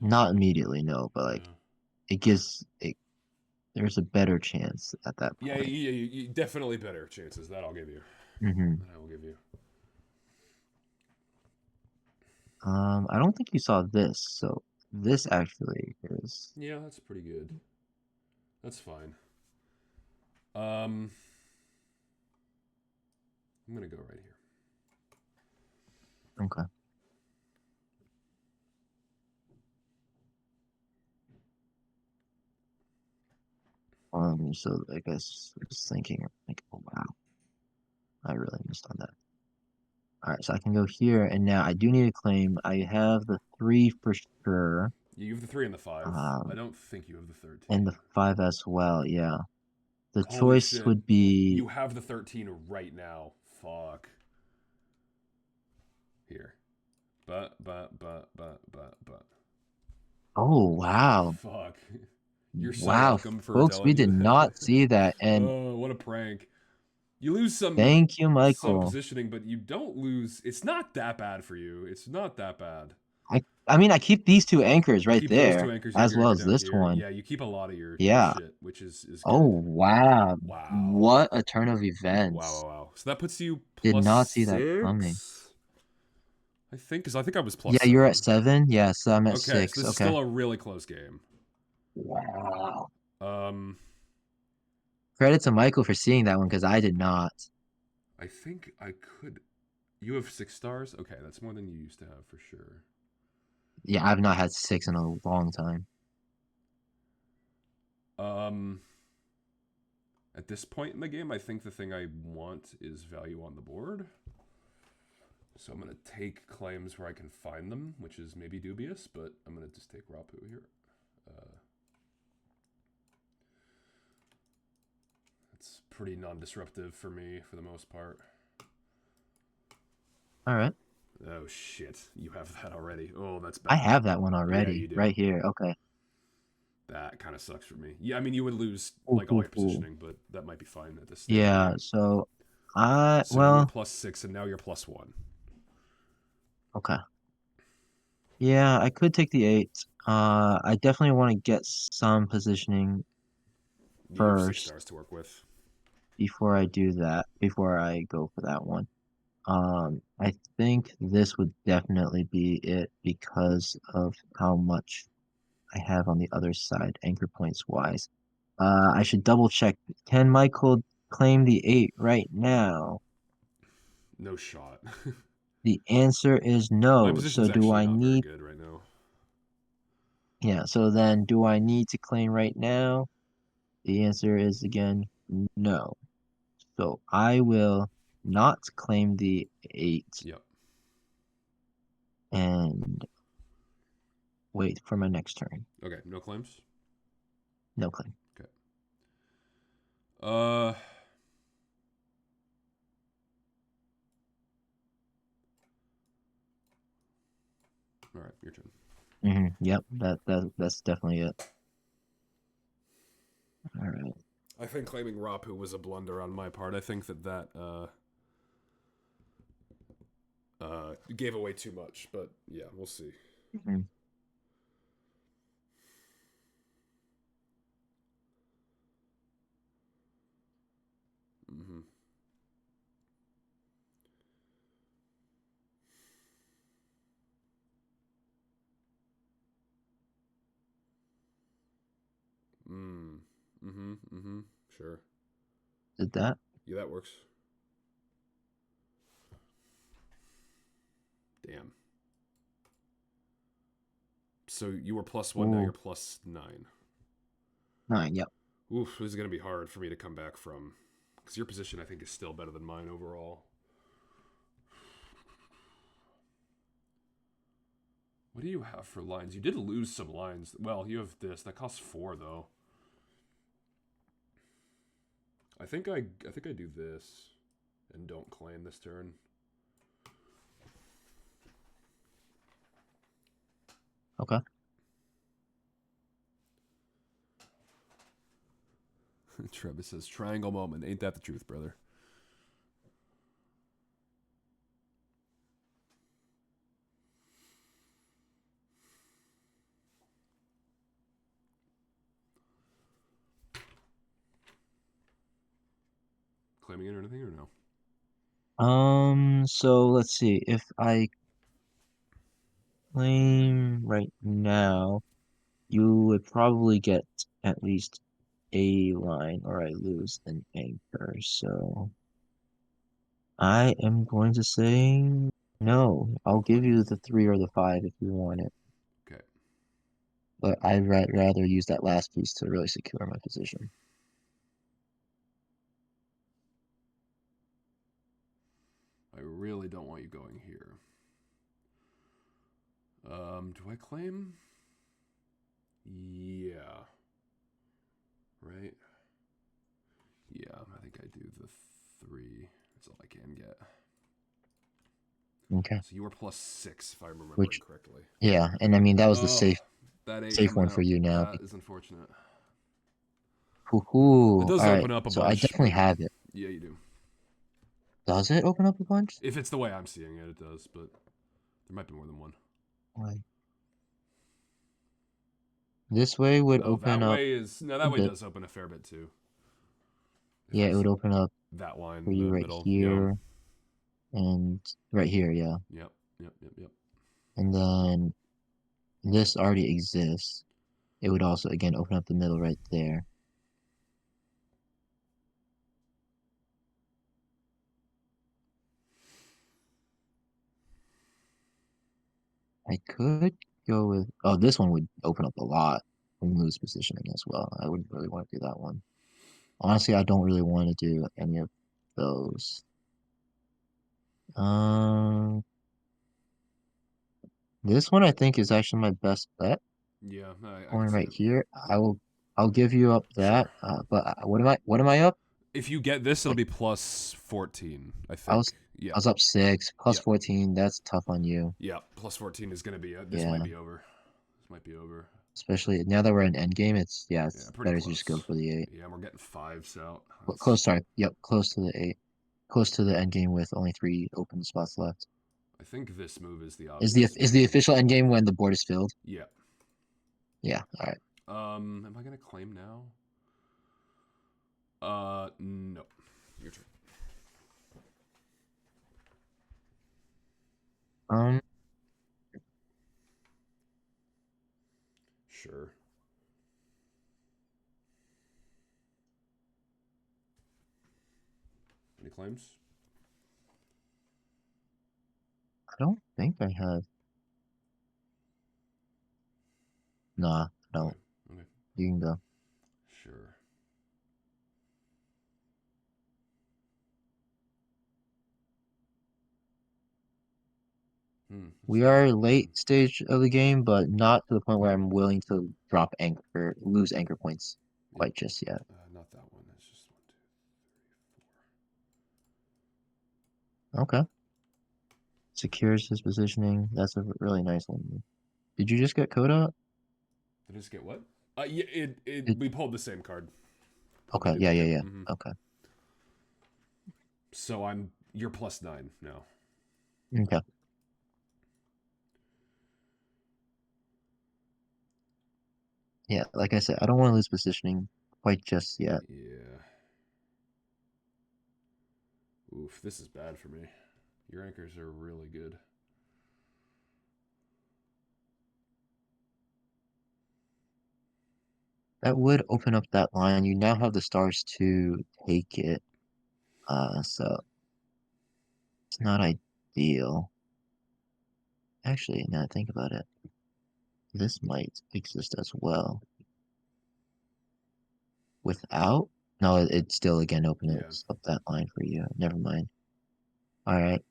Not immediately, no, but like Yeah. it gives it. There's a better chance at that Yeah, point. you definitely better chances. That I'll give you. Hmm. That I will give you. I don't think you saw this, so this actually is Yeah, that's pretty good. That's fine. Um, I'm gonna go right here. okay. So I guess I was thinking like, oh wow, I really missed on that. All right, so I can go here, and now I do need to claim. I have the 3 for sure, You have the 3 and the 5. I um, don't think you have the and 13. the 5 as well. Yeah, the Holy choice shit. would be. You have the 13 right now. Fuck. Here. But. Oh wow, Fuck. You're so wow, welcome for folks, we telling me did that. not see that, and Oh, what a prank. You lose thank you, some Michael. positioning, but you don't lose. It's not that bad for you. It's not that bad. I mean, I keep these 2 anchors You right keep those two there, anchors. You have as your well anchor as down this here. one. Yeah, you keep a lot of your Yeah. shit, which is Oh good. wow, Wow. what a turn of Wow, events! wow, wow. So that puts you Did plus not see that coming. 6. I think I was plus Yeah, you're at 7. 7. Yeah, so I'm at Okay, so 6. this is Okay. still a really close game. Wow. Um, Credit to Michael for seeing that one because I did not. I think I could. You have 6 stars. Okay, that's more than you used to have for sure. Yeah, I've not had 6 in a long time. Um, at this point in the game, I think the thing I want is value on the board. So I'm gonna take claims where I can find them, which is maybe dubious, but I'm gonna just take Rapu here. It's pretty non-disruptive for me for the most part. All right. Oh shit, you have that already. Oh, that's I bad. have that one Yeah, already you do. right here. Okay. That kind of sucks for me. Yeah, I mean you would lose Ooh, like all ooh, your ooh. positioning, but that might be fine at this stage of the Yeah, game. so So you were well, +6, and now you're +1. okay. Yeah, I could take the 8. I definitely want to get some positioning You have six first stars to work with. before I do that, before I go for that one. I think this would definitely be it because of how much I have on the other side, anchor points wise. I should double check. Can Michael claim the 8 right now? No shot. The answer is My no. So position's do actually I not very need, good right now. yeah, so then do I need to claim right now? The answer is again no. So I will not claim the 8 Yep. and wait for my next turn. Okay, no claims. No claim. Okay. Uh, all right, your turn. Yep, that's definitely it. All right. I think claiming Rapu was a blunder on my part. I think that gave away too much, but yeah, we'll see. Mhm. Mm-hmm. Mm. Mm-hmm. Mm-hmm. Sure. Did that? Yeah, that works. Damn. So you were +1, now you're Ooh, +9. 9. Yep. Oof, this is gonna be hard for me to come back from, because your position I think is still better than mine overall. What do you have for lines? You did lose some lines. Well, you have this. That costs 4 though. I think I do this and don't claim this turn. Okay. Travis says triangle moment. Ain't that the truth, brother? Claiming it or anything or no? So let's see. If I claim right now, you would probably get at least a line, or I lose an anchor. So I am going to say no. I'll give you the 3 or the 5 if you want it, Okay. but I'd rather use that last piece to really secure my position. I really don't want you going here. Do I claim? Yeah. Right? Yeah, I think I do the 3. That's all I can get. Okay. So you were +6 if I'm remembering Which, correctly. yeah, and I mean that was the Oh, that 8 safe coming one for out. you now. That is unfortunate. It Woohoo! does All right, open up a so I bunch, definitely but have it. yeah, you do. Does it open up a bunch? If it's the way I'm seeing it, it does, but there might be more than one. Like, this way would Oh, open that up way is no. a That way bit. does open a fair bit too. If Yeah, I it would see open up that line for in you the right middle, yeah, here and right here, yeah. yep, yep, yep, yep. And then this already exists. It would also again open up the middle right there. I could go with, oh, this one would open up a lot from loose positioning as well. I wouldn't really want to do that one. Honestly, I don't really want to do any of those. Um, this one I think is actually my best bet. Yeah, I can Going see right it. here. I'll give you up that. Sure. But what am I up? If you get this, it'll Like be +14. I I was think. Yeah, I was up 6 plus yeah, 14. That's tough on you. yeah. +14 is gonna be. This might Yeah, be over. This might be over. especially now that we're in endgame. Yeah, It's pretty better to just go close. for the 8. Yeah, we're getting 5s out. Close, That's. sorry. Yep, close to the 8. Close to the endgame with only 3 open spots left. I think this move is the Is the obvious is the move. official endgame when the board is filled? Yeah. Yeah. All right. Am I gonna claim now? No. Your turn. Um, Sure. Any claims? I don't think I have. Nah, I Okay. don't. Okay. You can go. Sure. That's We not are bad. Yeah. late stage of the game, but not to the point where I'm willing to drop anchor, lose anchor points Yep. quite just yet. Not that one. That's just one, two, Okay. Secures his positioning. That's a really nice one. Did you just get Coda? Did I just get what? Yeah, It, we pulled the same card. Pulled the okay, yeah, yeah, duplicate. yeah. Okay. So you're +9 now. Okay. Yeah, like I said, I don't want to lose positioning quite just yet. Yeah. Oof, this is bad for me. Your anchors are really good. That would open up that line. You now have the stars to take it. So it's not ideal. Actually, now that I think about it, this might exist as well. Without? No, it still again Yeah. opens up that line for you. Never mind. All right.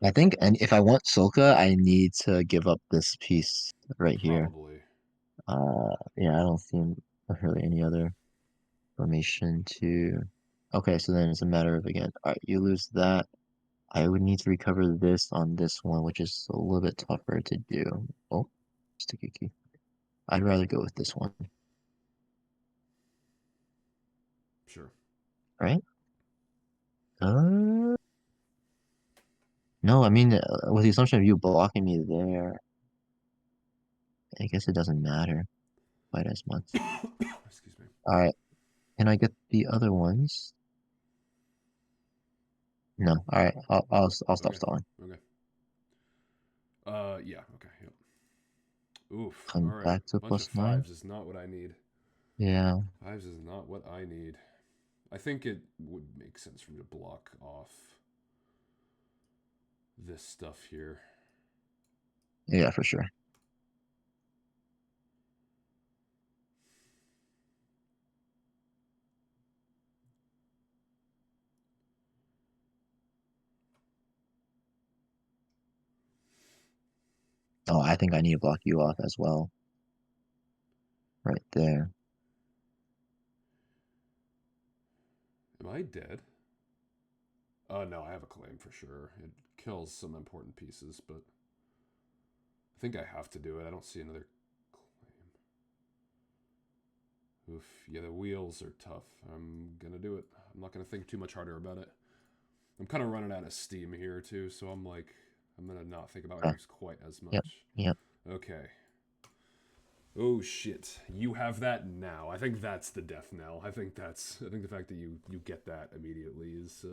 I think, and if I want Solka, I need to give up this piece right here. Probably. Yeah, I don't see really any other formation to. Okay, so then it's a matter of again. All right, you lose that. I would need to recover this on this one, which is a little bit tougher to do. Oh, sticky key. I'd rather go with this one, Sure. right? Uh, no, I mean, with the assumption of you blocking me there, I guess it doesn't matter quite as much. Excuse me. All right, can I get the other ones? No. All right, I'll stop Okay. stalling. Okay. Yeah. Okay. Yep. Oof. All Come right. back to Bunch of +9. fives is not what I need. Yeah. Fives is not what I need. I think it would make sense for me to block off this stuff here. Yeah, for sure. Oh, I think I need to block you off as well. Right there. Am I dead? No, I have a claim for sure. It kills some important pieces, but I think I have to do it. I don't see another claim. Oof. Yeah, the wheels are tough. I'm gonna do it. I'm not gonna think too much harder about it. I'm kind of running out of steam here too, so I'm like, I'm gonna not think about Okay. anchors quite as Yep. much. Yep. Okay. Oh shit! You have that now. I think that's the death knell. I think the fact that you get that immediately is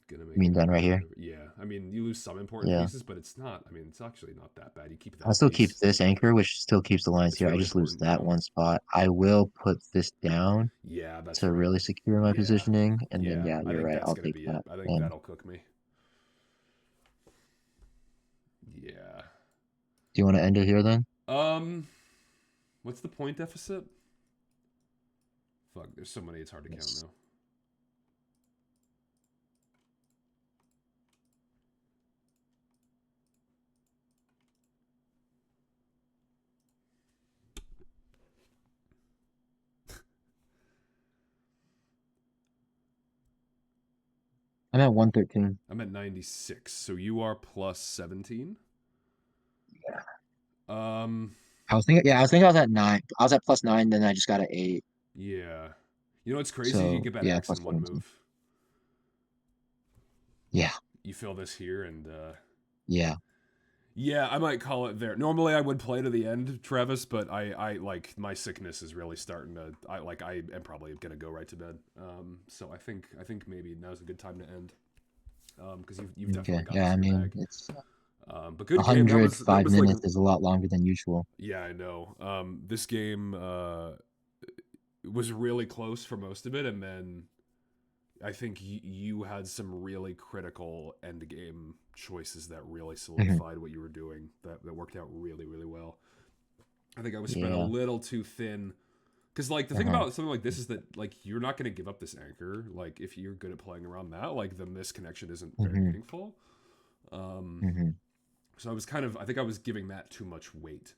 gonna You make mean it done right here? Yeah, I mean, you lose some important Yeah. pieces, but it's not. I mean, it's actually not that bad. You keep I'll that still keep piece. this anchor, which still keeps the lines It's here. I really just lose important, you that know. one spot. I will put this down Yeah, that's to right. really secure my Yeah, positioning. And then, yeah. yeah, I you're think right. that's I'll gonna take be it. that. I think And that'll cook me. Yeah. do you want to end it here then? Um, what's the point deficit? Fuck, there's so many. It's hard to count Yes. now. I'm at 113. I'm at 96, so you are +17. Yeah. Um, I was thinking I was at 9. I was at +9, then I just got an 8. yeah. You know what's crazy? You So, get that yeah, X in one +17. move. Yeah. You feel this here, and Yeah. yeah, I might call it there. Normally, I would play to the end, Travis, but I like my sickness is really starting to. I am probably gonna go right to bed. So I think maybe now's a good time to end. Because you've Okay. definitely got Yeah, this I in your mean, bag. it's But good game. That 105 was like minutes is a lot longer than usual. yeah, I know. This game was really close for most of it, and then I think you had some really critical end game choices that really Mhm. solidified what you were doing. That worked out really really well. I think I was spread a Yeah. little too thin. Because like the thing Uh-huh. about something like this is that like you're not going to give up this anchor. Like if you're good at playing around that, like the misconnection isn't very Hmm. meaningful. Um, Hmm. so I was kind of I think I was giving that too much weight.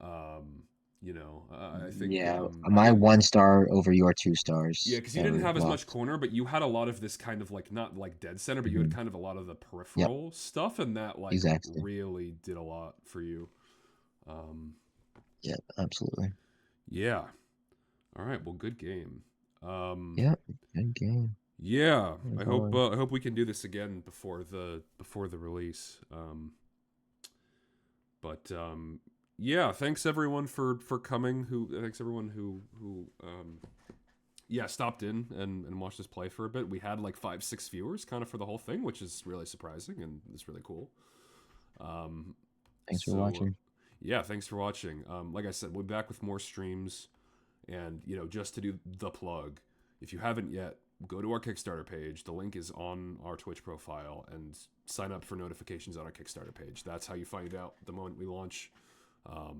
Um, You know, I think Yeah, my 1 star over your two yeah, stars because you didn't are have as much lost. corner, but you had a lot of this kind of like not like dead center, but you had Hmm. kind of a lot of the Yep, peripheral stuff, and that like exactly. really did a lot for you. Um, Yep, absolutely. yeah. All right. Well, good game. Um, Yep, good game. yeah. As always. I hope we can do this again before the release. But yeah. Thanks everyone for coming. Thanks everyone who yeah, stopped in and watched us play for a bit. We had like 5, 6 viewers kind of for the whole thing, which is really surprising and it's really cool. Um, Thanks for so watching. yeah, thanks for watching. Like I said, we'll be back with more streams, and you know, just to do the plug, if you haven't yet, go to our Kickstarter page. The link is on our Twitch profile, and sign up for notifications on our Kickstarter page. That's how you find out the moment we launch.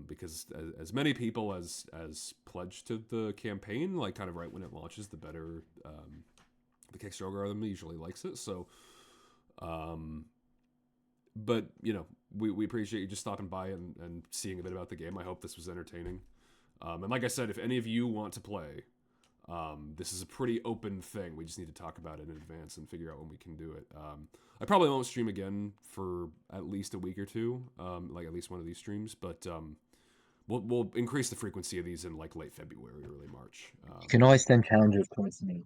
Because as many people as pledge to the campaign, like kind of right when it launches, the better the Kickstarter algorithm usually likes it. So, um, but you know, we appreciate you just stopping by and seeing a bit about the game. I hope this was entertaining. And like I said, if any of you want to play, this is a pretty open thing. We just need to talk about it in advance and figure out when we can do it. I probably won't stream again for at least a week or two, like at least one of these streams. But we'll increase the frequency of these in like late February, early March. You can always send challenges towards me.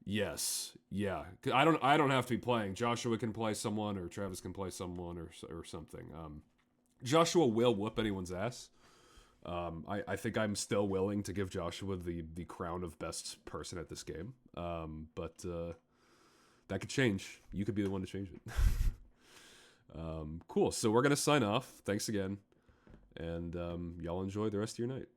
Yes, yeah. I don't have to be playing. Joshua can play someone, or Travis can play someone, or something. Joshua will whoop anyone's ass. I think I'm still willing to give Joshua the crown of best person at this game. But that could change. You could be the one to change it. Cool. So we're gonna sign off. Thanks again, and y'all enjoy the rest of your night.